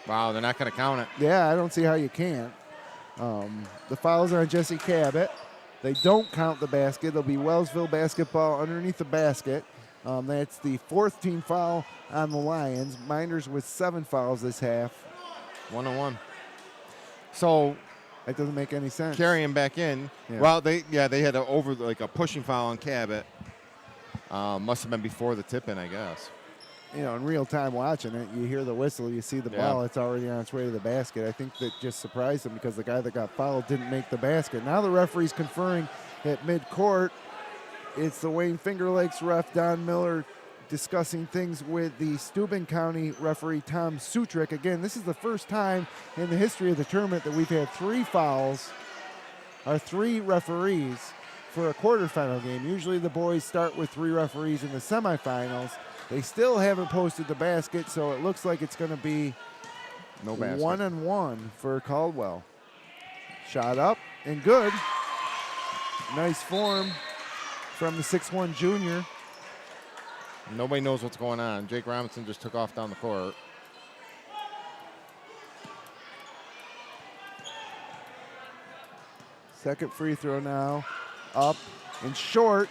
Wow, they're not going to count it. Yeah, I don't see how you can't. The foul's on Jesse Cabot. They don't count the basket. It'll be Wellsville basketball underneath the basket. That's the fourth team foul on the Lions. Minders with 7 fouls this half. 1-1. So that doesn't make any sense. Carrying back in. Yeah. Well, they had a pushing foul on Cabot. Must have been before the tip-in, I guess. In real time watching it, you hear the whistle, you see the ball, it's already on its way to the basket. I think that just surprised them because the guy that got fouled didn't make the basket. Now the referee's conferring at midcourt. It's the Wayne Finger Lakes ref, Don Miller, discussing things with the Steuben County referee, Tom Sutrick. Again, this is the first time in the history of the tournament that we've had 3 fouls, or 3 referees for a quarterfinal game. Usually the boys start with 3 referees in the semifinals. They still haven't posted the basket, so it looks like it's going to be no basket. 1-1 for Caldwell. Shot up and good. Nice form from the 6'1 junior. Nobody knows what's going on. Jake Robinson just took off down the court. Second free throw now. Up and short.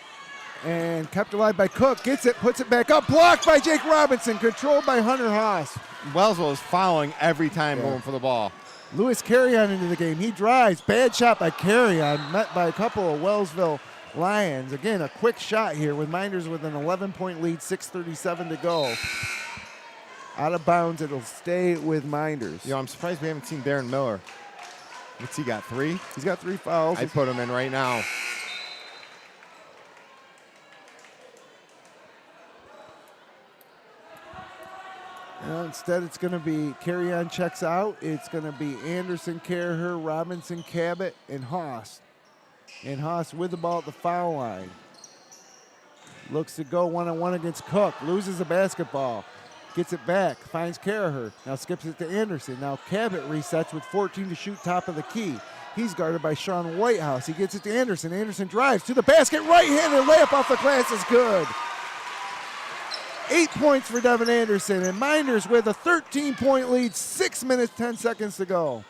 And kept alive by Cook. Gets it, puts it back up. Blocked by Jake Robinson. Controlled by Hunter Haas. Wellsville is fouling every time going for the ball. Lewis Carrion into the game. He drives. Bad shot by Carrion. Met by a couple of Wellsville Lions. Again, a quick shot here with Minders with an 11-point lead. 6:37 to go. Out of bounds. It'll stay with Minders. I'm surprised we haven't seen Darren Miller. What's he got, 3? He's got 3 fouls. I'd put him in right now. Instead, it's going to be Carrion checks out. It's going to be Anderson, Caraher, Robinson, Cabot, and Haas. And Haas with the ball at the foul line. Looks to go 1-on-1 against Cook. Loses the basketball. Gets it back. Finds Caraher. Now skips it to Anderson. Now Cabot resets with 14 to shoot top of the key. He's guarded by Sean Whitehouse. He gets it to Anderson. Anderson drives to the basket. Right-handed layup off the glass is good. 8 points for Devin Anderson, and Minders with a 13-point lead, 6 minutes, 10 seconds to go.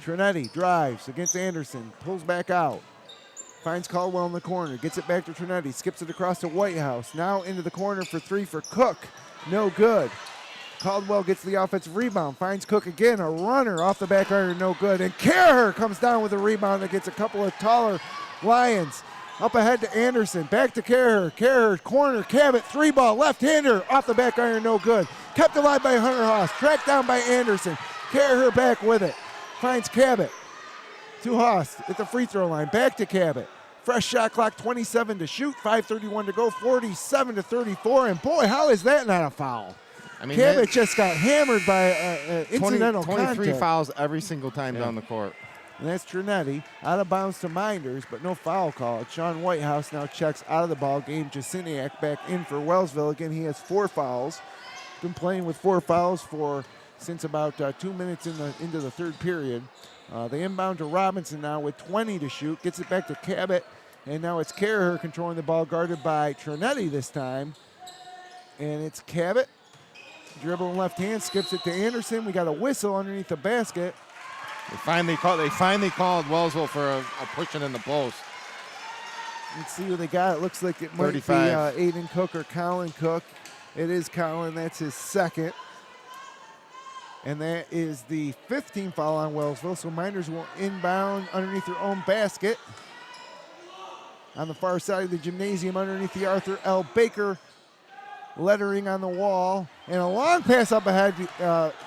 Trinetti drives against Anderson, pulls back out, finds Caldwell in the corner, gets it back to Trinetti, skips it across to Whitehouse, now into the corner for 3 for Cook, no good. Caldwell gets the offensive rebound, finds Cook again, a runner off the back iron, no good, and Caraher comes down with a rebound and gets a couple of taller Lions. Up ahead to Anderson, back to Caraher. Caraher, corner, Cabot, 3-ball, left-hander, off the back iron, no good. Kept alive by Hunter Haas, tracked down by Anderson. Caraher back with it, finds Cabot. To Haas at the free throw line, back to Cabot. Fresh shot clock, 27 to shoot, 5:31 to go, 47-34, and boy, how is that not a foul? I mean, Cabot just got hammered by incidental 23 contact. fouls every single time down the court. And that's Trinetti. Out of bounds to Minders, but no foul call. Sean Whitehouse now checks out of the ball game. Jasiniak back in for Wellsville. Again, he has 4 fouls. Been playing with 4 fouls since about 2 minutes into the third period. They inbound to Robinson now with 20 to shoot. Gets it back to Cabot. And now it's Carraher controlling the ball, guarded by Trinetti this time. And it's Cabot. Dribble left hand, skips it to Anderson. We got a whistle underneath the basket. They finally called Wellsville for a pushing in the post. Let's see what they got. It looks like it might 35. be Aiden Cook or Colin Cook. It is Colin. That's his second. And that is the 15th foul on Wellsville. So Minders will inbound underneath their own basket. On the far side of the gymnasium, underneath the Arthur L. Baker lettering on the wall. And a long pass up ahead.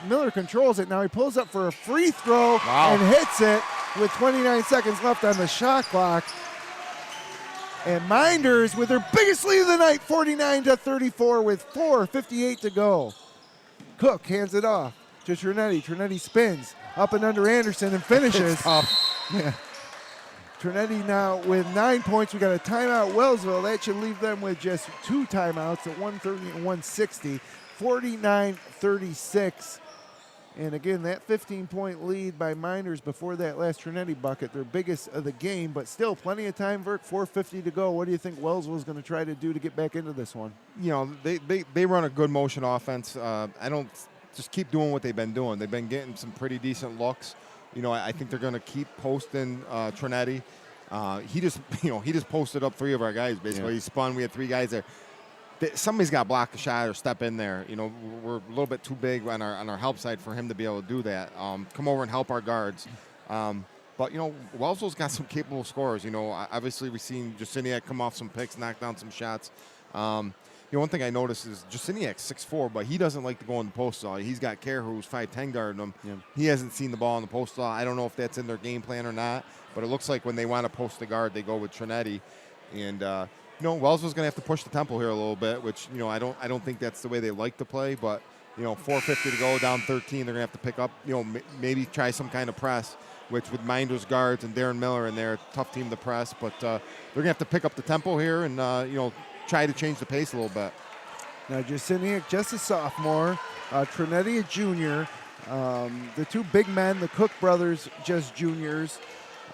Miller controls it. Now he pulls up for a free throw and hits it with 29 seconds left on the shot clock. And Minders with their biggest lead of the night, 49-34 with 4:58 to go. Cook hands it off to Trinetti. Trinetti spins up and under Anderson and finishes. Yeah. Trinetti now with 9 points. We got a timeout Wellsville. That should leave them with just 2 timeouts at 130 and 160. 49-36. And again, that 15-point lead by Minders before that last Trinetti bucket, their biggest of the game, but still plenty of time, Verk, 4:50 to go. What do you think Wellsville's going to try to do to get back into this one? You know, they run a good motion offense. I don't just keep doing what they've been doing. They've been getting some pretty decent looks. You know, I think they're going to keep posting Trinetti. He just posted up 3 of our guys, basically. Yeah. He spun. We had 3 guys there. Somebody's got to block a shot or step in there. You know, we're a little bit too big on our help side for him to be able to do that. Come over and help our guards. But, you know, Wellsville's got some capable scorers. You know, obviously we've seen Jasiniak come off some picks, knock down some shots. You know, one thing I noticed is Jasiniak's 6'4", but he doesn't like to go in the post stall. He's got Kerr, who's 5'10", guarding him. Yeah. He hasn't seen the ball in the post stall. I don't know if that's in their game plan or not, but it looks like when they want to post the guard, they go with Trinetti. And, you know, Wellsville's going to have to push the tempo here a little bit, which, you know, I don't think that's the way they like to play. But, you know, 4:50 to go, down 13, they're going to have to pick up, you know, maybe try some kind of press, which with Minders guards and Darren Miller in there, tough team to press. But they're going to have to pick up the tempo here and, you know, try to change the pace a little bit. Now, Jasiniak, just a sophomore. Trinetti, a junior. The 2 big men, the Cook brothers, just juniors.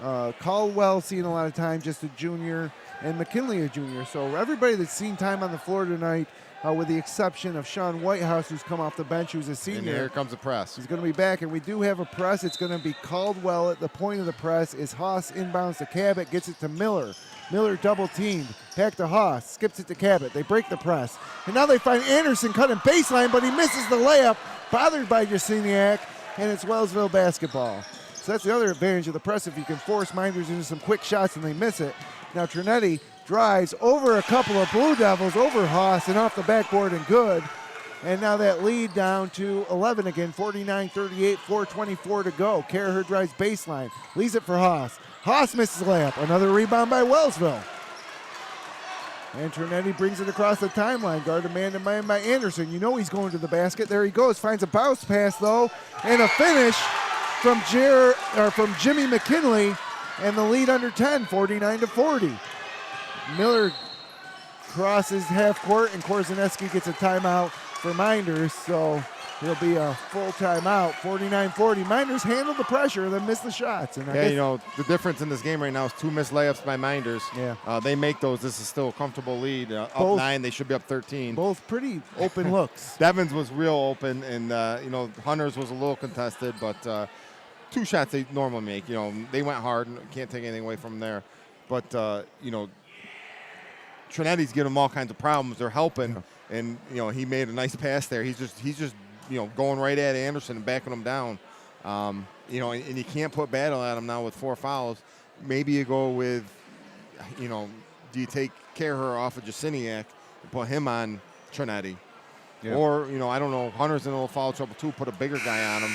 Caldwell seeing a lot of time, just a junior. And McKinley, a junior. So everybody that's seen time on the floor tonight, with the exception of Sean Whitehouse, who's come off the bench, who's a senior. And here comes the press. He's going to be back, and we do have a press. It's going to be Caldwell at the point of the press. Is Haas inbounds to Cabot, gets it to Miller. Miller double teamed. Back to Haas, skips it to Cabot. They break the press. And now they find Anderson cutting baseline, but he misses the layup, bothered by Jasiniak, and it's Wellsville basketball. So that's the other advantage of the press. If you can force Minders into some quick shots and they miss it. Now Trinetti drives over a couple of Blue Devils, over Haas, and off the backboard and good. And now that lead down to 11 again, 49-38, 4:24 to go. Carraher drives baseline, leaves it for Haas. Haas misses the layup. Another rebound by Wellsville. And Trinetti brings it across the timeline. Guarded man-to-man by Anderson. You know he's going to the basket. There he goes. Finds a bounce pass, though, and a finish from Jimmy McKinley. And the lead under 10, 49-40. Miller crosses half court, and Korzaneski gets a timeout for Minders. So it'll be a full timeout, 49-40. Minders handled the pressure, then missed the shots. And you know, the difference in this game right now is 2 missed layups by Minders. Yeah. They make those. This is still a comfortable lead. Up 9, they should be up 13. Both pretty open looks. Devins was real open, and, you know, Hunter's was a little contested, but 2 shots they normally make. You know, they went hard and can't take anything away from there. But, you know, Trinetti's giving them all kinds of problems. They're helping, and, you know, he made a nice pass there. He's just you know, going right at Anderson and backing him down. You know, and you can't put battle at him now with 4 fouls. Maybe you go with, you know, do you take Carraher off of Jasiniak and put him on Trinetti? Yeah. Or, you know, I don't know, Hunter's in a little foul trouble too, put a bigger guy on him.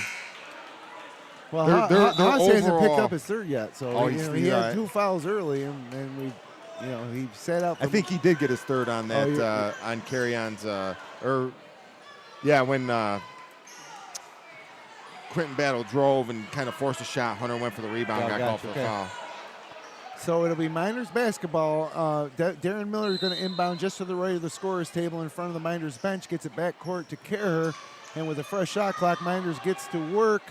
Well, Haas hasn't picked up his 3rd yet, so he had 2 fouls early, and we, you know, he set up. I think he did get his 3rd on that on carry-ons, Yeah, when Quentin Battle drove and kind of forced a shot, Hunter went for the rebound, got called for a foul. So it'll be Mynderse basketball. Darren Miller is going to inbound just to the right of the scorer's table in front of the Mynderse bench, gets it back court to Kerr, and with a fresh shot clock, Mynderse gets to work.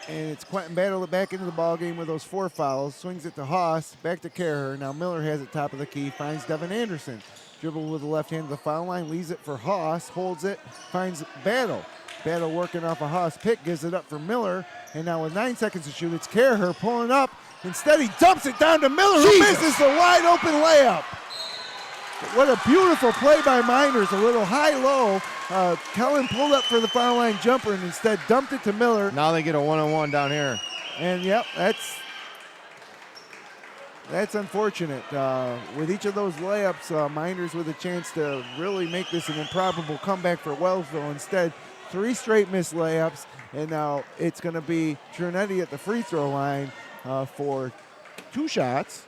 And it's Quentin Battle back into the ball game with those 4 fouls. Swings it to Haas, back to Kerr. Now Miller has it top of the key, finds Devin Anderson. Dribble with the left hand to the foul line, leaves it for Haas, holds it, finds Battle. Battle working off a Haas pick, gives it up for Miller. And now with 9 seconds to shoot, it's Kerr pulling up. Instead, he dumps it down to Miller, who misses the wide open layup. What a beautiful play by Mynderse, a little high-low. Kellen pulled up for the foul line jumper and instead dumped it to Miller. Now they get a one-on-one down here. And, yep, that's unfortunate. With each of those layups, Mynderse with a chance to really make this an improbable comeback for Wellsville. Instead, 3 straight missed layups, and now it's going to be Trinetti at the free throw line for 2 shots.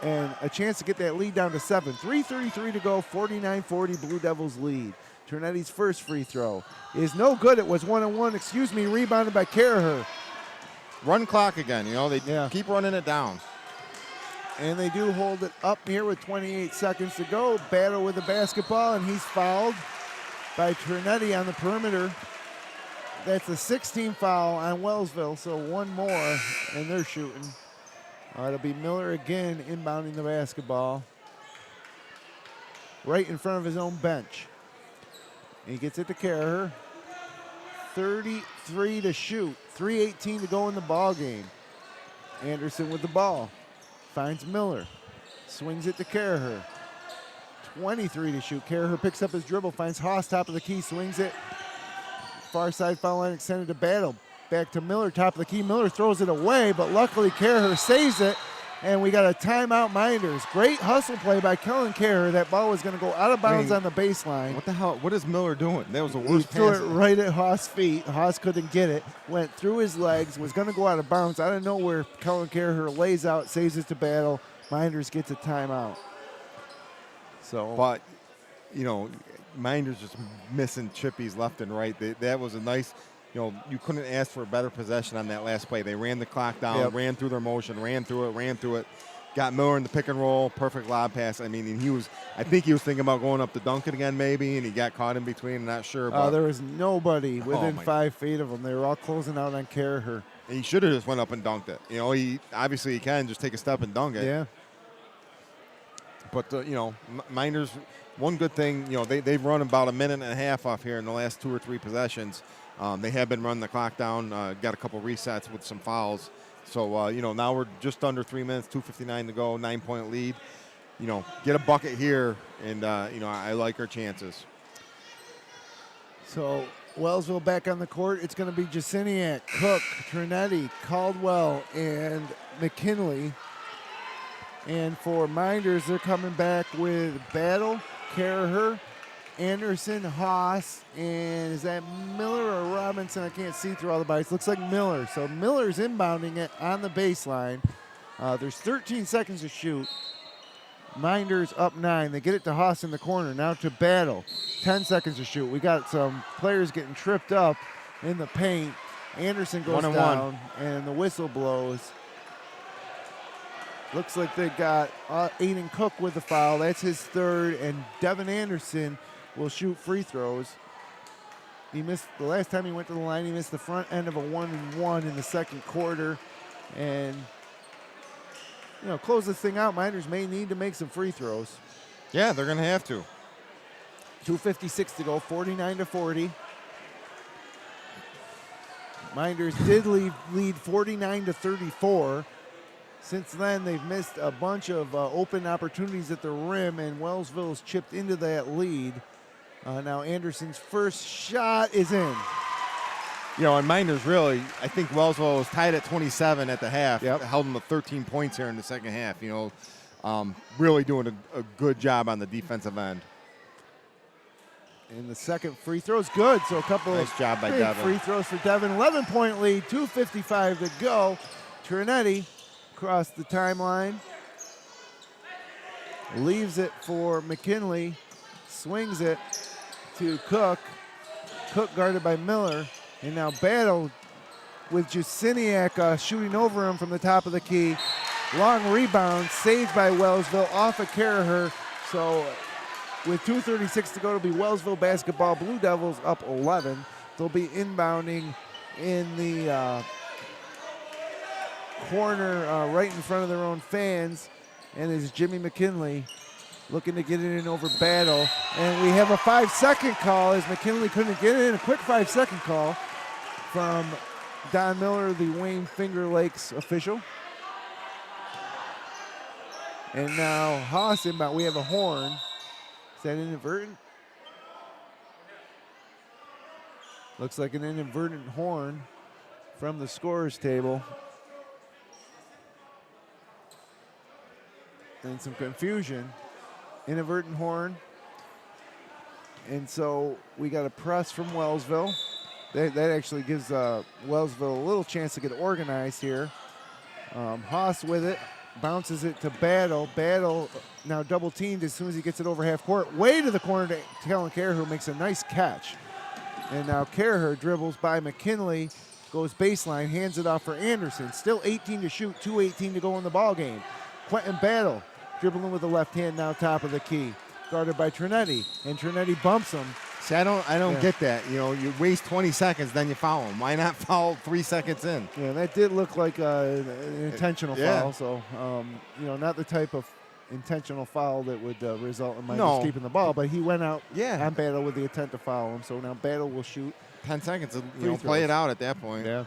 And a chance to get that lead down to 7. 3:33 to go, 49-40 Blue Devils lead. Trinetti's first free throw is no good. It was 1-on-1, rebounded by Kerr. Run clock again, they keep running it down. And they do hold it up here with 28 seconds to go. Battle with the basketball, and he's fouled by Trinetti on the perimeter. That's a 16 foul on Wellsville, so 1 more, and they're shooting. It'll be Miller again inbounding the basketball right in front of his own bench. He gets it to Kerr. 33 to shoot. 3:18 to go in the ball game. Anderson with the ball. Finds Miller. Swings it to Kerr. 23 to shoot. Kerr picks up his dribble. Finds Haas top of the key. Swings it. Far side foul line extended to Battle. Back to Miller, top of the key. Miller throws it away, but luckily Kerr saves it, and we got a timeout Mynderse. Great hustle play by Kellen Kerr. That ball was going to go out of bounds on the baseline. What the hell? What is Miller doing? That was the worst pass. He threw it right at Haas' feet. Haas couldn't get it. Went through his legs, was going to go out of bounds. Out of nowhere, Kellen Kerr lays out, saves it to Battle. Mynderse gets a timeout. But, Mynderse just missing chippies left and right. That was a nice... you couldn't ask for a better possession on that last play. They ran the clock down, ran through their motion, ran through it. Got Miller in the pick and roll, perfect lob pass. I mean, I think he was thinking about going up to dunk it again maybe, and he got caught in between. I'm not sure. But there was nobody within 5 feet of him. They were all closing out on Kerr. He should have just went up and dunked it. He obviously can just take a step and dunk it. Yeah. But, Mynderse, one good thing, they've run about a minute and a half off here in the last 2 or 3 possessions. They have been running the clock down, got a couple resets with some fouls. So, now we're just under 3 minutes, 2:59 to go, 9-point lead. Get a bucket here, and, I like our chances. So, Wellsville back on the court. It's going to be Jasiniak, Cook, Trinetti, Caldwell, and McKinley. And for Mynderse, they're coming back with Battle, Kerr, Anderson, Haas, and is that Miller or Robinson? I can't see through all the bodies. Looks like Miller. So Miller's inbounding it on the baseline. There's 13 seconds to shoot. Mynderse up 9. They get it to Haas in the corner. Now to Battle. 10 seconds to shoot. We got some players getting tripped up in the paint. Anderson goes down, and the whistle blows. Looks like they got Aiden Cook with the foul. That's his 3rd, and Devin Anderson will shoot free throws. He missed the last time he went to the line. He missed the front end of a 1-and-1 in the second quarter, and close this thing out. Mynderse may need to make some free throws. Yeah, they're going to have to. 2:56 to go, 49-40. Mynderse did lead 49-34. Since then, they've missed a bunch of open opportunities at the rim, and Wellsville's chipped into that lead. Now Anderson's first shot is in. And Mynderse really, I think Wellsville was tied at 27 at the half. Yep. Held them to 13 points here in the second half. Really doing a good job on the defensive end. And the second free throw is good. So a couple nice of job by big Devin. Free throws for Devin. 11-point lead, 2:55 to go. Trinetti across the timeline. Leaves it for McKinley. swings it to Cook. Cook guarded by Miller. And now Battle with Jusiniak shooting over him from the top of the key. Long rebound, saved by Wellsville off of Caraher. So with 2:36 to go, it'll be Wellsville basketball. Blue Devils up 11. They'll be inbounding in the corner right in front of their own fans. And it's Jimmy McKinley looking to get it in over Battle. And we have a 5-second call as McKinley couldn't get it in. A quick 5-second call from Don Miller, the Wayne Finger Lakes official. And now Haas inbound. We have a horn. Is that inadvertent? Looks like an inadvertent horn from the scorer's table. And some confusion. Inadvertent horn. And so we got a press from Wellsville. That actually gives Wellsville a little chance to get organized here. Haas with it. Bounces it to Battle. Battle now double teamed as soon as he gets it over half court. Way to the corner to Kellen Caraher, who makes a nice catch. And now Caraher dribbles by McKinley, goes baseline, hands it off for Anderson. Still 18 to shoot, 2:18 to go in the ball game. Quentin Battle dribbling with the left hand now top of the key. Guarded by Trinetti, and Trinetti bumps him. See, I don't get that. You know, you waste 20 seconds, then you foul him. Why not foul 3 seconds in? Yeah, that did look like an intentional foul. So, you know, not the type of intentional foul that would result in Mynderse keeping the ball. But he went out on Battle with the intent to foul him. So now Battle will shoot. 10 seconds, play it out at that point. Yeah.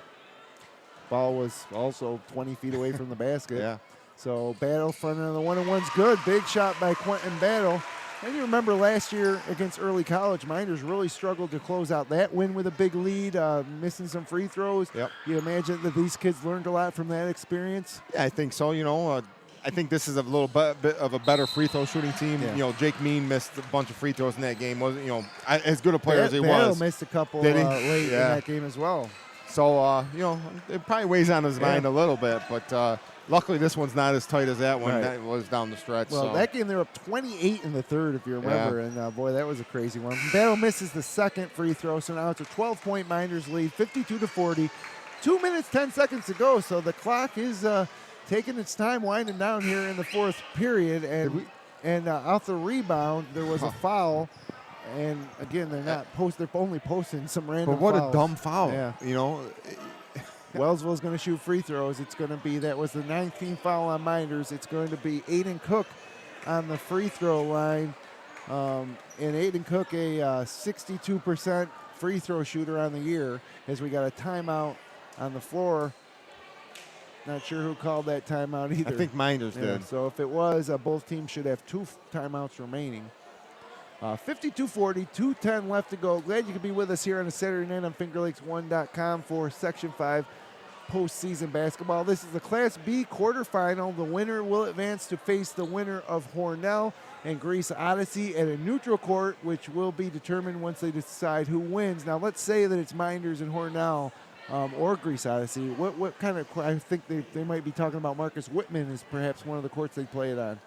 Ball was also 20 feet away from the basket. Yeah. So Battle front end of the 1-on-1's good. Big shot by Quentin Battle. And you remember last year against Early College, Mynderse really struggled to close out that win with a big lead, missing some free throws. Yep. You imagine that these kids learned a lot from that experience? Yeah, I think so. You know, I think this is a little bit of a better free throw shooting team. Yeah. You know, Jake Mean missed a bunch of free throws in that game. Wasn't, you know, as good a player as he Battle was. missed a couple late in that game as well. So, you know, it probably weighs on his mind a little bit, but luckily this one's not as tight as that one that was down the stretch. Well, that game they were up 28 in the third, if you remember, and boy, that was a crazy one. Battle misses the second free throw, so now it's a 12-point Mynderse lead, 52-40. 2 minutes, 10 seconds to go, so the clock is taking its time winding down here in the fourth period, and off the rebound, there was a foul. And again, they're only posting some random But what fouls. a dumb foul. Yeah. You know. Wellsville's going to shoot free throws. It's going to be, that was the 19th foul on Mynderse. It's going to be Aiden Cook on the free throw line. And Aiden Cook, a 62% free throw shooter on the year, as we got a timeout on the floor. Not sure who called that timeout either. I think Mynderse did. So if it was, both teams should have 2 timeouts remaining. 52-40, 2:10 left to go. Glad you could be with us here on a Saturday night on FingerLakes1.com for Section 5 postseason basketball. This is the Class B quarterfinal. The winner will advance to face the winner of Hornell and Greece Odyssey at a neutral court, which will be determined once they decide who wins. Now, let's say that it's Mynderse and Hornell or Greece Odyssey. What kind of, I think they might be talking about Marcus Whitman is perhaps one of the courts they play it on.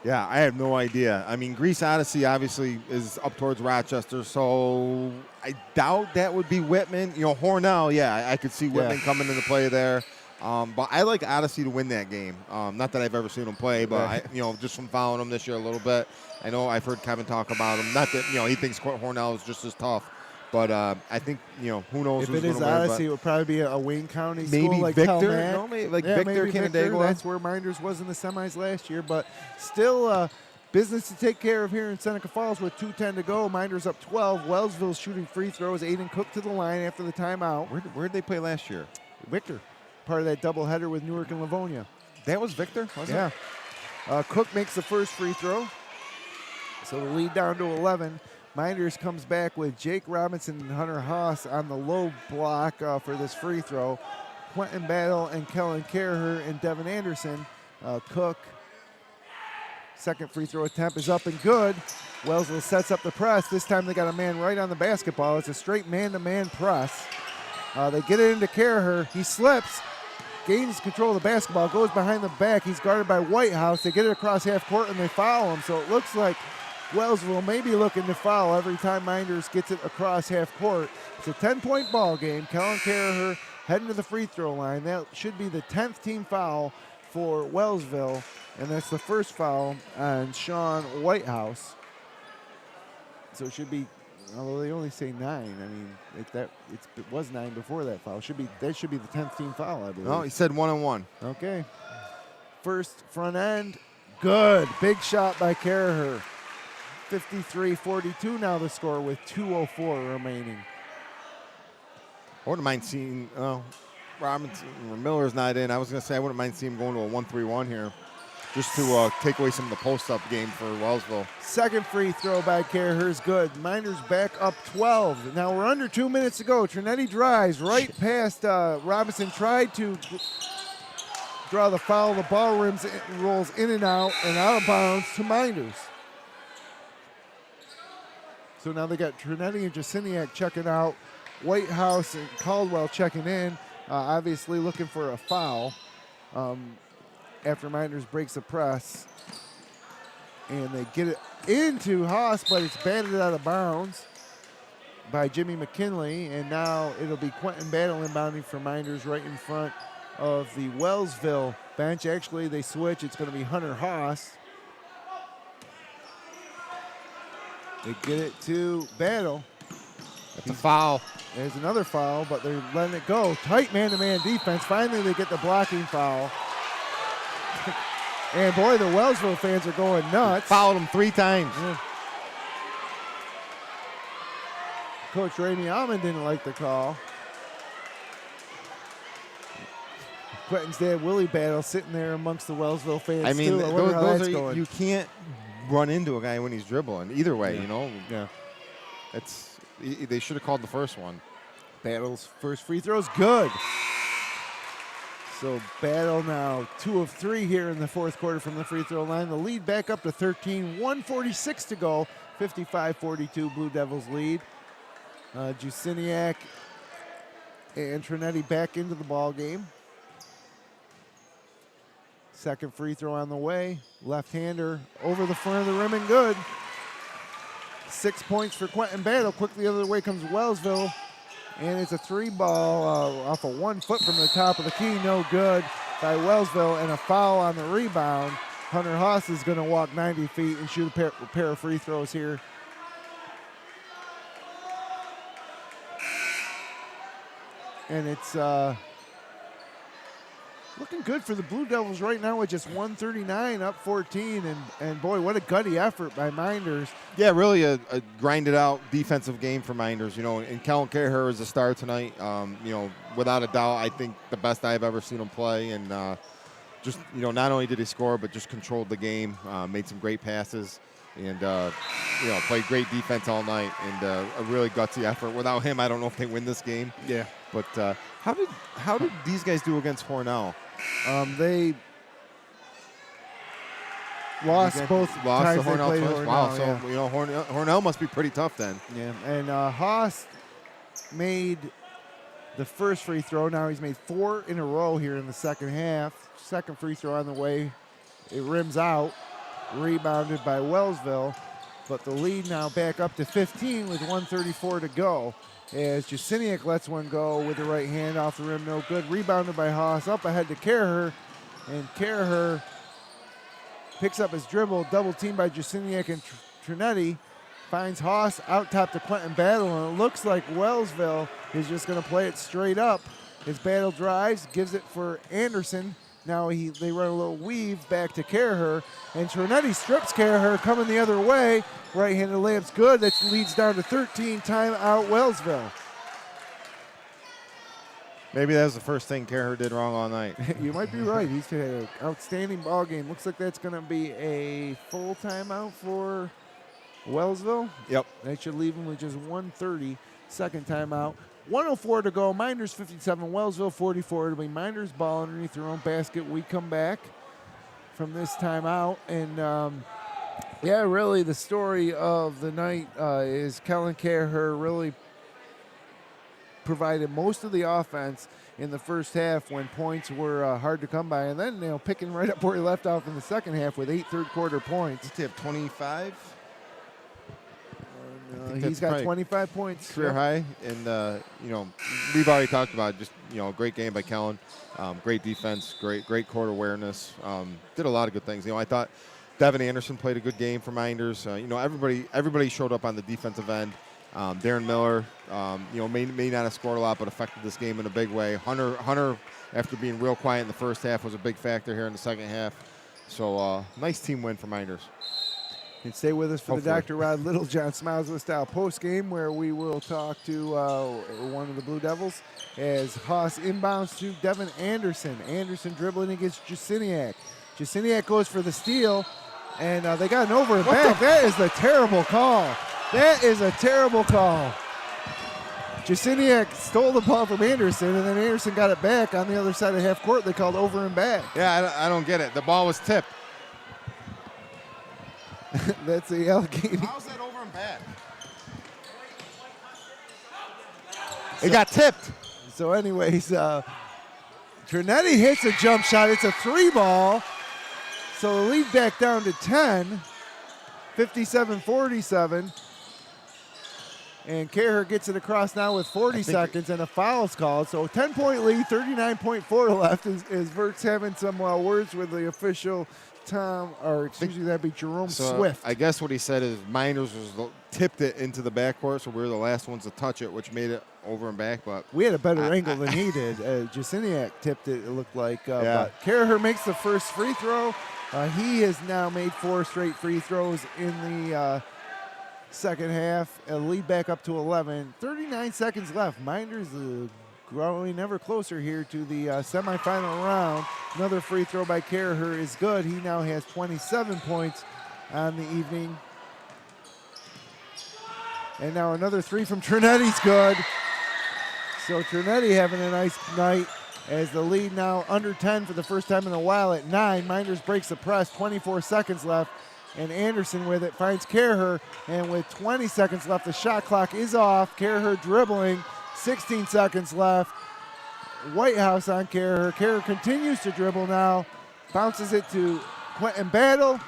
Yeah, I have no idea. I mean, Greece Odyssey obviously is up towards Rochester, so I doubt that would be Whitman. You know, Hornell, I could see Whitman coming into play there. But I like Odyssey to win that game. Not that I've ever seen him play, but just from following him this year a little bit, I know I've heard Kevin talk about him. Not that he thinks Hornell is just as tough. But I think, who knows if who's it is Odyssey, it would probably be a Wayne County school maybe like Victor. Telmac. No, maybe Victor, Canandaigua. That's where Mynderse was in the semis last year. But still business to take care of here in Seneca Falls with 2:10 to go. Mynderse up 12. Wellsville's shooting free throws. Aiden Cook to the line after the timeout. Where did they play last year? Victor. Part of that doubleheader with Newark and Livonia. That was Victor, wasn't it? Cook makes the first free throw. So the lead down to 11. Mynderse comes back with Jake Robinson and Hunter Haas on the low block for this free throw. Quentin Battle and Kellen Caraher and Devin Anderson. Cook, second free throw attempt is up and good. Wellsville sets up the press. This time they got a man right on the basketball. It's a straight man-to-man press. They get it into Caraher. He slips, gains control of the basketball, goes behind the back. He's guarded by Whitehouse. They get it across half court and they foul him. So it looks like Wellsville may be looking to foul every time Mynderse gets it across half court. It's a 10-point ball game. Kellen Caraher heading to the free throw line. That should be the 10th team foul for Wellsville, and that's the first foul on Sean Whitehouse. So it should be, although they only say 9, I mean, it was 9 before that foul. That should be the 10th team foul, I believe. No, he said 1-on-1. Okay. First front end, good. Big shot by Caraher. 53-42 now the score with 2:04 remaining. I wouldn't mind seeing, Robinson or Miller's not in. I was going to say I wouldn't mind seeing him going to a 1-3-1 here, just to take away some of the post-up game for Wellsville. Second free throw by Caraher is good. Mynderse back up 12. Now we're under 2 minutes to go. Trinetti drives right past Robinson, tried to draw the foul. The ball rolls in and out of bounds to Mynderse. So now they got Trinetti and Jasiniak checking out. Whitehouse and Caldwell checking in. Obviously looking for a foul after Mynderse breaks the press. And they get it into Haas, but it's batted out of bounds by Jimmy McKinley. And now it'll be Quentin Battle inbounding for Mynderse right in front of the Wellsville bench. Actually, they switch. It's going to be Hunter Haas. They get it to Battle. That's a foul. There's another foul, but they're letting it go. Tight man-to-man defense. Finally, they get the blocking foul. And, boy, the Wellsville fans are going nuts. Fouled him 3 times. Yeah. Coach Ramey Almond didn't like the call. Quentin's dad, Willie Battle, sitting there amongst the Wellsville fans. I mean, too. I wonder how those that's are, going. you can't run into a guy when he's dribbling. Either way, you know. Yeah. They should have called the first one. Battle's first free throw is good. So Battle now 2 of 3 here in the fourth quarter from the free throw line. The lead back up to 13, 1:46 to go. 55-42 Blue Devils lead. Jusiniak and Trinetti back into the ball game. Second free throw on the way. Left-hander over the front of the rim and good. 6 points for Quentin Battle. Quickly the other way comes Wellsville. And it's a 3-ball off of 1 foot from the top of the key. No good by Wellsville. And a foul on the rebound. Hunter Haas is going to walk 90 feet and shoot a pair of free throws here. And it's looking good for the Blue Devils right now with just 139 up 14. And boy, what a gutty effort by Mynderse. Yeah, really a grinded out defensive game for Mynderse. You know, and Kellen Caraher is a star tonight. You know, without a doubt, I think the best I've ever seen him play. And just, you know, not only did he score, but just controlled the game, made some great passes, and, you know, played great defense all night. And a really gutsy effort. Without him, I don't know if they win this game. Yeah. But how did these guys do against Hornell? They lost both times they played Hornell. Wow, so yeah. you know Hornell must be pretty tough then. Yeah, and Haas made the first free throw. Now he's made 4 in a row here in the second half. Second free throw on the way. It rims out, rebounded by Wellsville, but the lead now back up to 15 with 1:34 to go. As Jasiniak lets one go with the right hand off the rim, no good. Rebounded by Haas, up ahead to Caraher, and Caraher picks up his dribble, double teamed by Jasiniak and Trinetti, finds Haas out top to Quentin Battle, and it looks like Wellsville is just going to play it straight up. His Battle drives, gives it for Anderson. Now they run a little weave back to Caraher, and Trinetti strips Caraher, coming the other way. Right-handed layup's good. That leads down to 13. Timeout, Wellsville. Maybe that was the first thing Caraher did wrong all night. You might be right. He's had an outstanding ball game. Looks like that's going to be a full timeout for Wellsville. Yep. That should leave him with just 1:30. Second timeout. 1:04 to go. Mynderse 57, Wellsville 44. It'll be Mynderse ball underneath their own basket. We come back from this timeout. And, yeah, really the story of the night is Kellen Caraher really provided most of the offense in the first half when points were hard to come by. And then, you know, picking right up where he left off in the second half with 8 third-quarter points. Did he have 25? He's got 25 points. Career high, and we've already talked about it, just great game by Kellen, great defense, great court awareness, did a lot of good things. I thought Devin Anderson played a good game for Mynderse. Everybody showed up on the defensive end. Darren Miller, may not have scored a lot, but affected this game in a big way. Hunter, after being real quiet in the first half, was a big factor here in the second half. So nice team win for Mynderse. And stay with us for Hopefully. the Dr. Rod Littlejohn Smiles with Style post game, where we will talk to one of the Blue Devils as Haas inbounds to Devin Anderson. Anderson dribbling against Jasiniak. Jasiniak goes for the steal, and they got an over and back. That is a terrible call. That is a terrible call. Jasiniak stole the ball from Anderson, and then Anderson got it back on the other side of half court. They called over and back. Yeah, I don't get it. The ball was tipped. That's the Allegheny. How's that over and back? It got tipped. So anyways, Trinetti hits a jump shot. It's a 3-ball. So the lead back down to 10, 57-47. And Kerr gets it across now with 40 seconds, and a foul is called. So 10-point lead, 39.4 left. Is Verk's having some words with the official, that'd be Jerome Swift. I guess what he said is Mynderse tipped it into the backcourt, so we were the last ones to touch it, which made it over and back. But we had a better angle than he did. Jasiniak tipped it looked like. But Kerr makes the first free throw. He has now made 4 straight free throws in the second half. Lead back up to 11. 39 seconds left. Mynderse growing ever closer here to the semifinal round. Another free throw by Kerr is good. He now has 27 points on the evening. And now another 3 from Trinetti's good. So Trinetti having a nice night as the lead now under 10 for the first time in a while at 9. Mynderse breaks the press, 24 seconds left. And Anderson with it finds Kerr, and with 20 seconds left, the shot clock is off. Kerr dribbling, 16 seconds left. Whitehouse on Kerr. Kerr continues to dribble now, bounces it to Quentin Battle.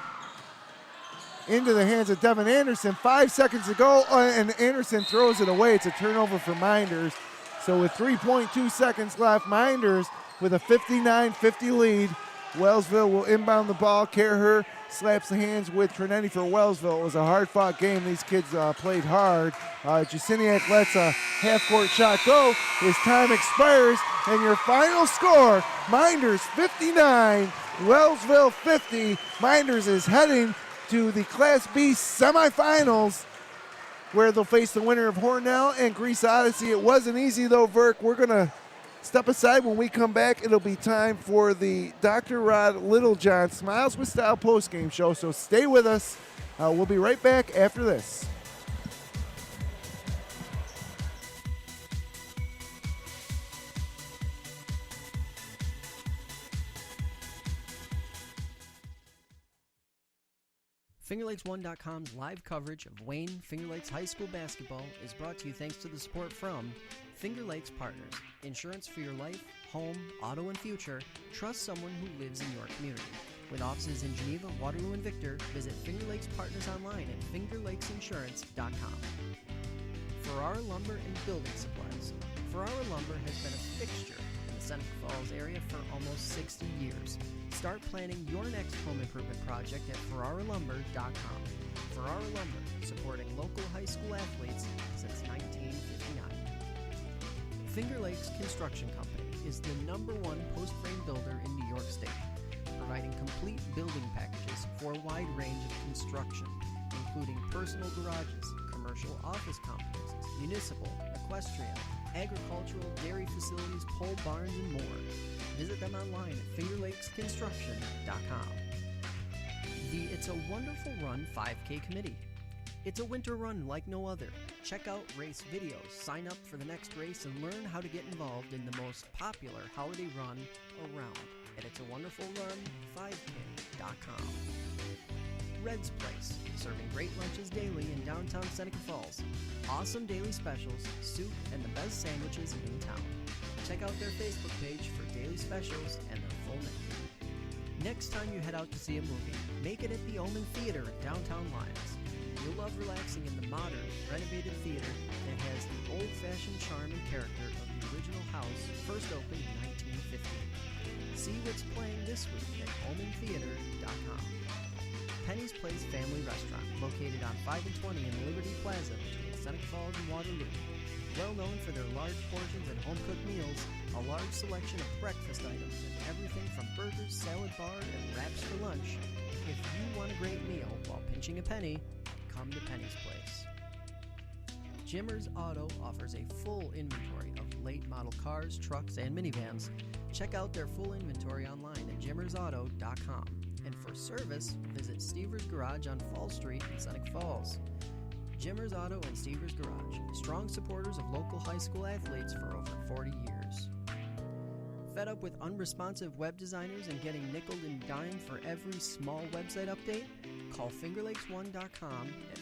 Into the hands of Devin Anderson. 5 seconds to go, and Anderson throws it away. It's a turnover for Mynderse. So with 3.2 seconds left, Mynderse with a 59-50 lead. Wellsville will inbound the ball. Kerr slaps the hands with Trinetti for Wellsville. It was a hard-fought game. These kids played hard. Jasiniak lets a half-court shot go. His time expires, and your final score, Mynderse 59, Wellsville 50. Mynderse is heading to the Class B semifinals, where they'll face the winner of Hornell and Greece Odyssey. It wasn't easy, though, Verk. We're going to step aside. When we come back, it'll be time for the Dr. Rod Littlejohn Smiles with Style postgame show, so stay with us. We'll be right back after this. FingerLakes1.com's live coverage of Wayne Finger Lakes High School basketball is brought to you thanks to the support from Finger Lakes Partners. Insurance for your life, home, auto, and future. Trust someone who lives in your community. With offices in Geneva, Waterloo, and Victor, visit Finger Lakes Partners online at fingerlakesinsurance.com. Ferrara Lumber and Building Supplies. Ferrara Lumber has been a fixture in the Seneca Falls area for almost 60 years. Start planning your next home improvement project at ferraralumber.com. Ferrara Lumber, supporting local high school athletes since 1959. Finger Lakes Construction Company is the #1 post-frame builder in New York State, providing complete building packages for a wide range of construction, including personal garages, commercial office complexes, municipal, equestrian, agricultural, dairy facilities, pole barns, and more. Visit them online at fingerlakesconstruction.com. The It's a Wonderful Run 5K Committee. It's a winter run like no other. Check out race videos, sign up for the next race, and learn how to get involved in the most popular holiday run around at itsawonderfulrun5k.com. Red's Place, serving great lunches daily in downtown Seneca Falls. Awesome daily specials, soup, and the best sandwiches in town. Check out their Facebook page for daily specials and their full menu. Next time you head out to see a movie, make it at the Omen Theater in downtown Lyons. You'll love relaxing in the modern, renovated theater that has the old-fashioned charm and character of the original house first opened in 1950. See what's playing this week at HomeandTheater.com. Penny's Place Family Restaurant, located on 5 and 20 in Liberty Plaza between Seneca Falls and Waterloo. Well known for their large portions and home-cooked meals, a large selection of breakfast items, and everything from burgers, salad bar, and wraps for lunch. If you want a great meal while pinching a penny, come to Penny's Place. Jimmer's Auto offers a full inventory of late model cars, trucks, and minivans. Check out their full inventory online at jimmersauto.com. And for service, visit STEVER'S Garage on Fall Street in Seneca Falls. Jimmer's Auto and STEVER'S Garage, strong supporters of local high school athletes for over 40 years. Fed up with unresponsive web designers and getting nickeled and dimed for every small website update? Call FingerLakes1.com at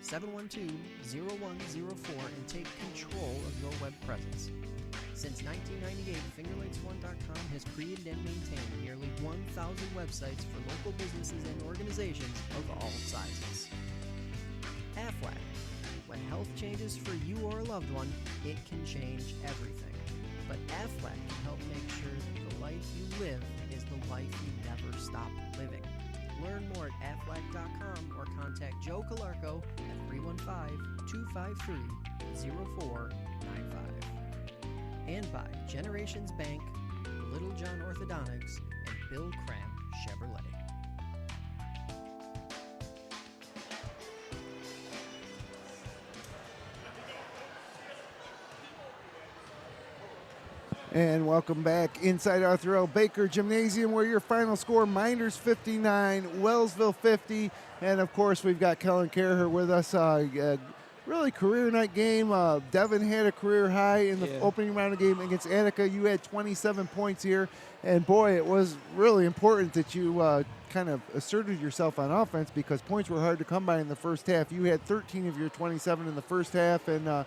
315-712-0104 and take control of your web presence. Since 1998, FingerLakes1.com has created and maintained nearly 1,000 websites for local businesses and organizations of all sizes. AFLAC. When health changes for you or a loved one, it can change everything. But AFLAC can help make sure that the life you live is the life you never stop living. Learn more at AFLAC.com or contact Joe Calarco at 315-253-0495. And by Generations Bank, Little John Orthodontics, and Bill Cram Chevrolet. And welcome back inside Arthur L. Baker Gymnasium, where your final score, Mynderse 59, Wellsville 50. And, of course, we've got Kellen Caraher with us. Really career night game. Devin had a career high in the opening round of the game against Attica. You had 27 points here. And, boy, it was really important that you kind of asserted yourself on offense because points were hard to come by in the first half. You had 13 of your 27 in the first half, and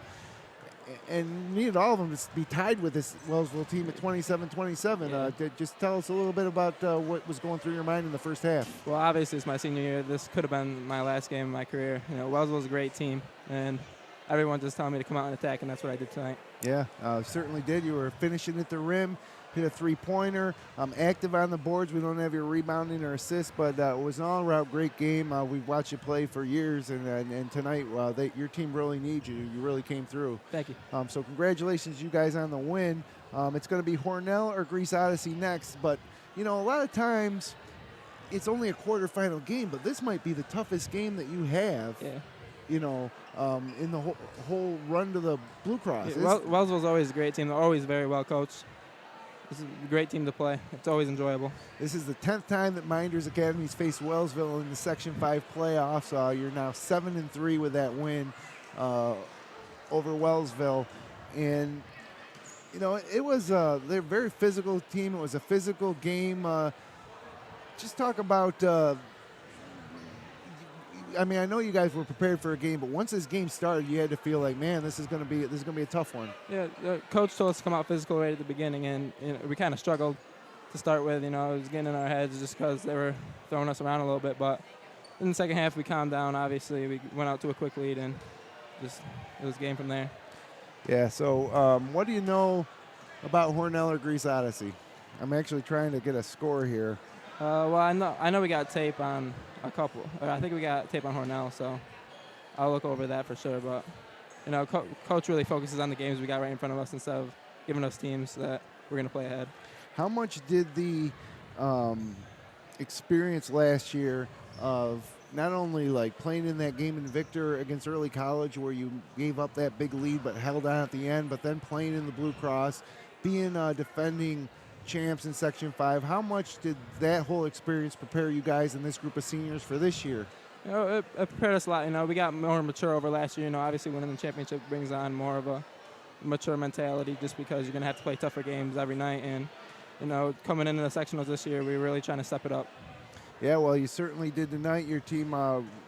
needed all of them to be tied with this Wellsville team at 27-27. Just tell us a little bit about what was going through your mind in the first half. Well, obviously it's my senior year. This could have been my last game of my career. You know, Wellsville's a great team, and everyone just telling me to come out and attack, and that's what I did tonight. Yeah, certainly did. You were finishing at the rim, hit a three-pointer, active on the boards. We don't have your rebounding or assists, but it was an all-around great game. We've watched you play for years, and tonight your team really needs you. You really came through. Thank you. So congratulations, you guys, on the win. It's going to be Hornell or Greece Odyssey next, but, you know, a lot of times it's only a quarterfinal game, but this might be the toughest game that you have. Yeah. You know, in the whole run to the Blue Cross. Yeah, Wellsville's always a great team. They're always very well coached. This is a great team to play. It's always enjoyable. This is the 10th time that Mynderse Academy's faced Wellsville in the Section 5 playoffs. You're now 7-3 with that win over Wellsville. And, you know, it was they're a very physical team. It was a physical game. Just talk about I mean, I know you guys were prepared for a game, but once this game started, you had to feel like, man, this is going to be a tough one. Yeah, coach told us to come out physical right at the beginning, and we kind of struggled to start with. You know, it was getting in our heads just because they were throwing us around a little bit. But in the second half, we calmed down. Obviously, we went out to a quick lead, and it was game from there. Yeah. So, what do you know about Hornell or Greece Odyssey? I'm actually trying to get a score here. Well, I know we got tape on a couple. I think we got tape on Hornell, so I'll look over that for sure. But, you know, coach really focuses on the games we got right in front of us instead of giving us teams that we're going to play ahead. How much did the experience last year of not only like playing in that game in Victor against Early College where you gave up that big lead but held on at the end, but then playing in the Blue Cross, being defending champs in Section 5, how much did that whole experience prepare you guys and this group of seniors for this year? You know, it prepared us a lot. You know, we got more mature over last year. You know, obviously winning the championship brings on more of a mature mentality just because you're going to have to play tougher games every night. And, you know, coming into the sectionals this year, we were really trying to step it up. Yeah, well, you certainly did tonight. Your team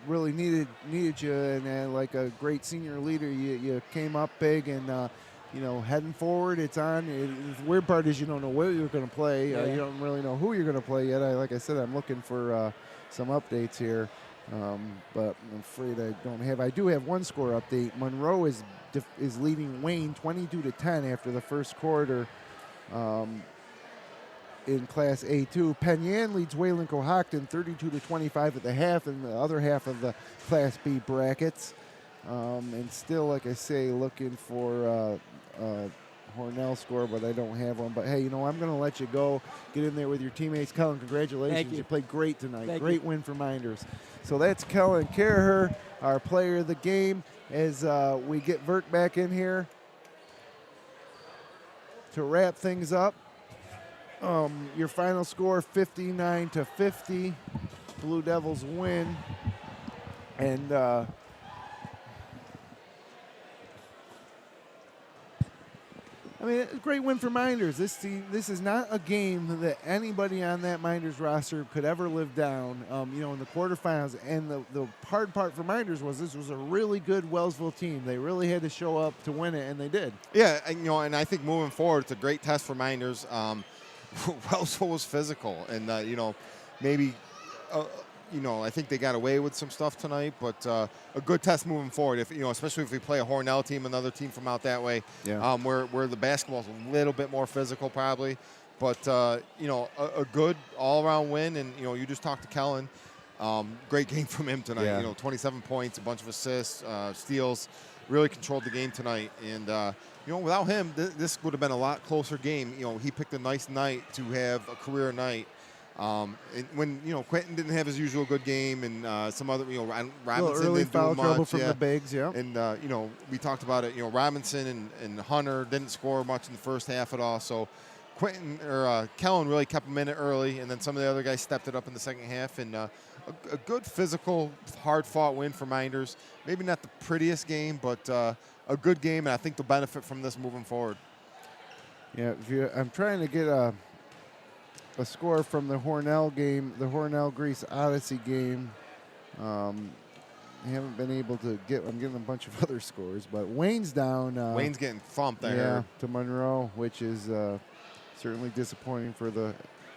really needed you, and like a great senior leader, you came up big and, you know, heading forward, it's on. The weird part is you don't know where you're going to play. You don't really know who you're going to play yet. Like I said, I'm looking for some updates here. but I'm afraid I don't have. I do have one score update. Monroe is leading Wayne 22-10 after the first quarter in Class A2. Penn leads Wayland Cohocton 32-25 at the half in the other half of the Class B brackets. And still, like I say, looking for Hornell score, but I don't have one. But hey, I'm going to let you go. Get in there with your teammates. Kellen, congratulations. Thank you. You played great tonight. Thank Great you. win for Minders. So that's Kellen Caraher, our player of the game, as we get Verk back in here to wrap things up. Your final score, 59-50. Blue Devils win. And I mean, a great win for Minders. This is not a game that anybody on that Minders roster could ever live down. In the quarterfinals, and the hard part for Minders was this was a really good Wellsville team. They really had to show up to win it, and they did. Yeah, and I think moving forward, it's a great test for Minders. Wellsville was physical, and maybe. I think they got away with some stuff tonight, but a good test moving forward. If especially if we play a Hornell team, another team from out that way, where the basketball's a little bit more physical, probably. But a good all-around win, and you just talked to Kellen. Great game from him tonight. Yeah. 27 points, a bunch of assists, steals. Really controlled the game tonight, and without him, this would have been a lot closer game. He picked a nice night to have a career night. When Quentin didn't have his usual good game, and some other Robinson early didn't foul do trouble much, from the bigs, yeah. And we talked about it. Robinson and Hunter didn't score much in the first half at all. So Kellen really kept them in it early, and then some of the other guys stepped it up in the second half. And a good physical, hard-fought win for Minders. Maybe not the prettiest game, but a good game, and I think they'll benefit from this moving forward. Yeah, I'm trying to get a score from the Hornell game, the Hornell Greece Odyssey game. I haven't been able to get. I'm getting a bunch of other scores, but Wayne's down. Wayne's getting thumped there. Yeah, to Monroe, which is certainly disappointing for the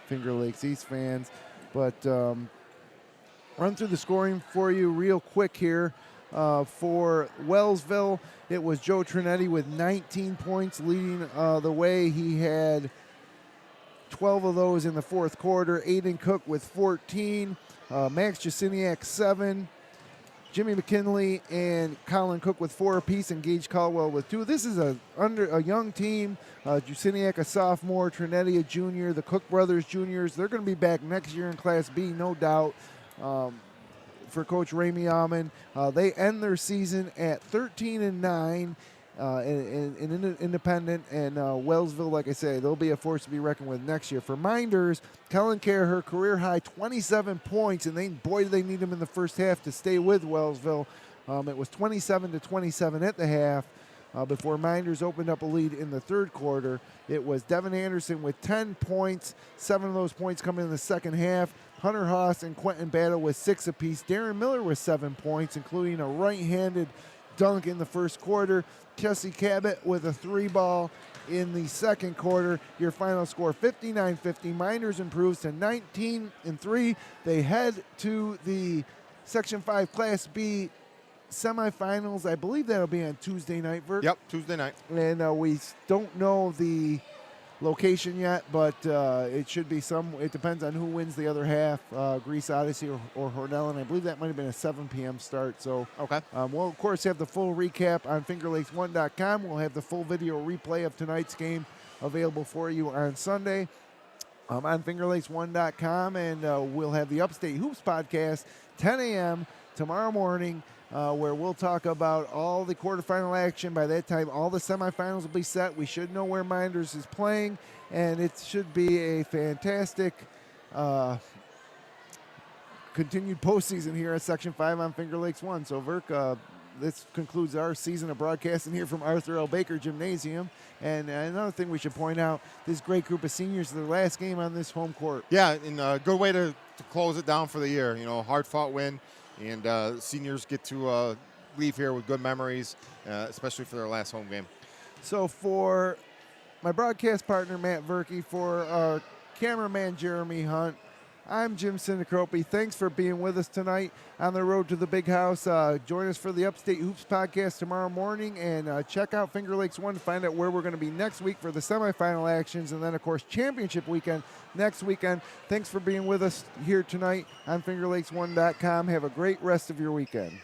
Finger Lakes East fans. But run through the scoring for you real quick here. For Wellsville, it was Joe Trinetti with 19 points leading the way. He had 12 of those in the fourth quarter. Aiden Cook with 14. Max Jasiniak, 7. Jimmy McKinley and Colin Cook with 4 apiece, and Gage Caldwell with 2. This is a young team. Jasiniak, a sophomore. Trinetti, a junior. The Cook brothers, juniors. They're going to be back next year in Class B, no doubt. For Coach Ramey Alman, they end their season at 13-9. In independent, and Wellsville, like I say, they'll be a force to be reckoned with next year. For Minders, Kellen Caraher, career high 27 points, and boy, do they need him in the first half to stay with Wellsville. It was 27-27 at the half before Minders opened up a lead in the third quarter. It was Devin Anderson with 10 points, 7 of those points coming in the second half. Hunter Haas and Quentin Battle with 6 apiece. Darren Miller with 7 points, including a right-handed dunk in the first quarter. Jesse Cabot with a 3-ball in the second quarter. Your final score, 59-50. Minders improves to 19-3. They head to the Section 5 Class B semifinals. I believe that'll be on Tuesday night, Vert. Yep, Tuesday night. And we don't know the location yet, but it should be it depends on who wins the other half, Greece Odyssey or Hornell, and I believe that might have been a 7 p.m. start. So okay. We'll, of course, have the full recap on fingerlakes1.com. We'll have the full video replay of tonight's game available for you on Sunday on fingerlakes1.com, and we'll have the Upstate Hoops podcast 10 a.m. tomorrow morning, where we'll talk about all the quarterfinal action. By that time, all the semifinals will be set. We should know where Minders is playing, and it should be a fantastic continued postseason here at Section 5 on Finger Lakes 1. So, Verk, this concludes our season of broadcasting here from Arthur L. Baker Gymnasium. And another thing we should point out, this great group of seniors, their last game on this home court. Yeah, and a good way to close it down for the year. Hard-fought win. And seniors get to leave here with good memories, especially for their last home game. So for my broadcast partner, Matt Verkey, for our cameraman, Jeremy Hunt, I'm Jim Sinicropi. Thanks for being with us tonight on the road to the big house. Join us for the Upstate Hoops podcast tomorrow morning, and check out Finger Lakes 1 to find out where we're going to be next week for the semifinal actions, and then, of course, championship weekend next weekend. Thanks for being with us here tonight on FingerLakes1.com. Have a great rest of your weekend.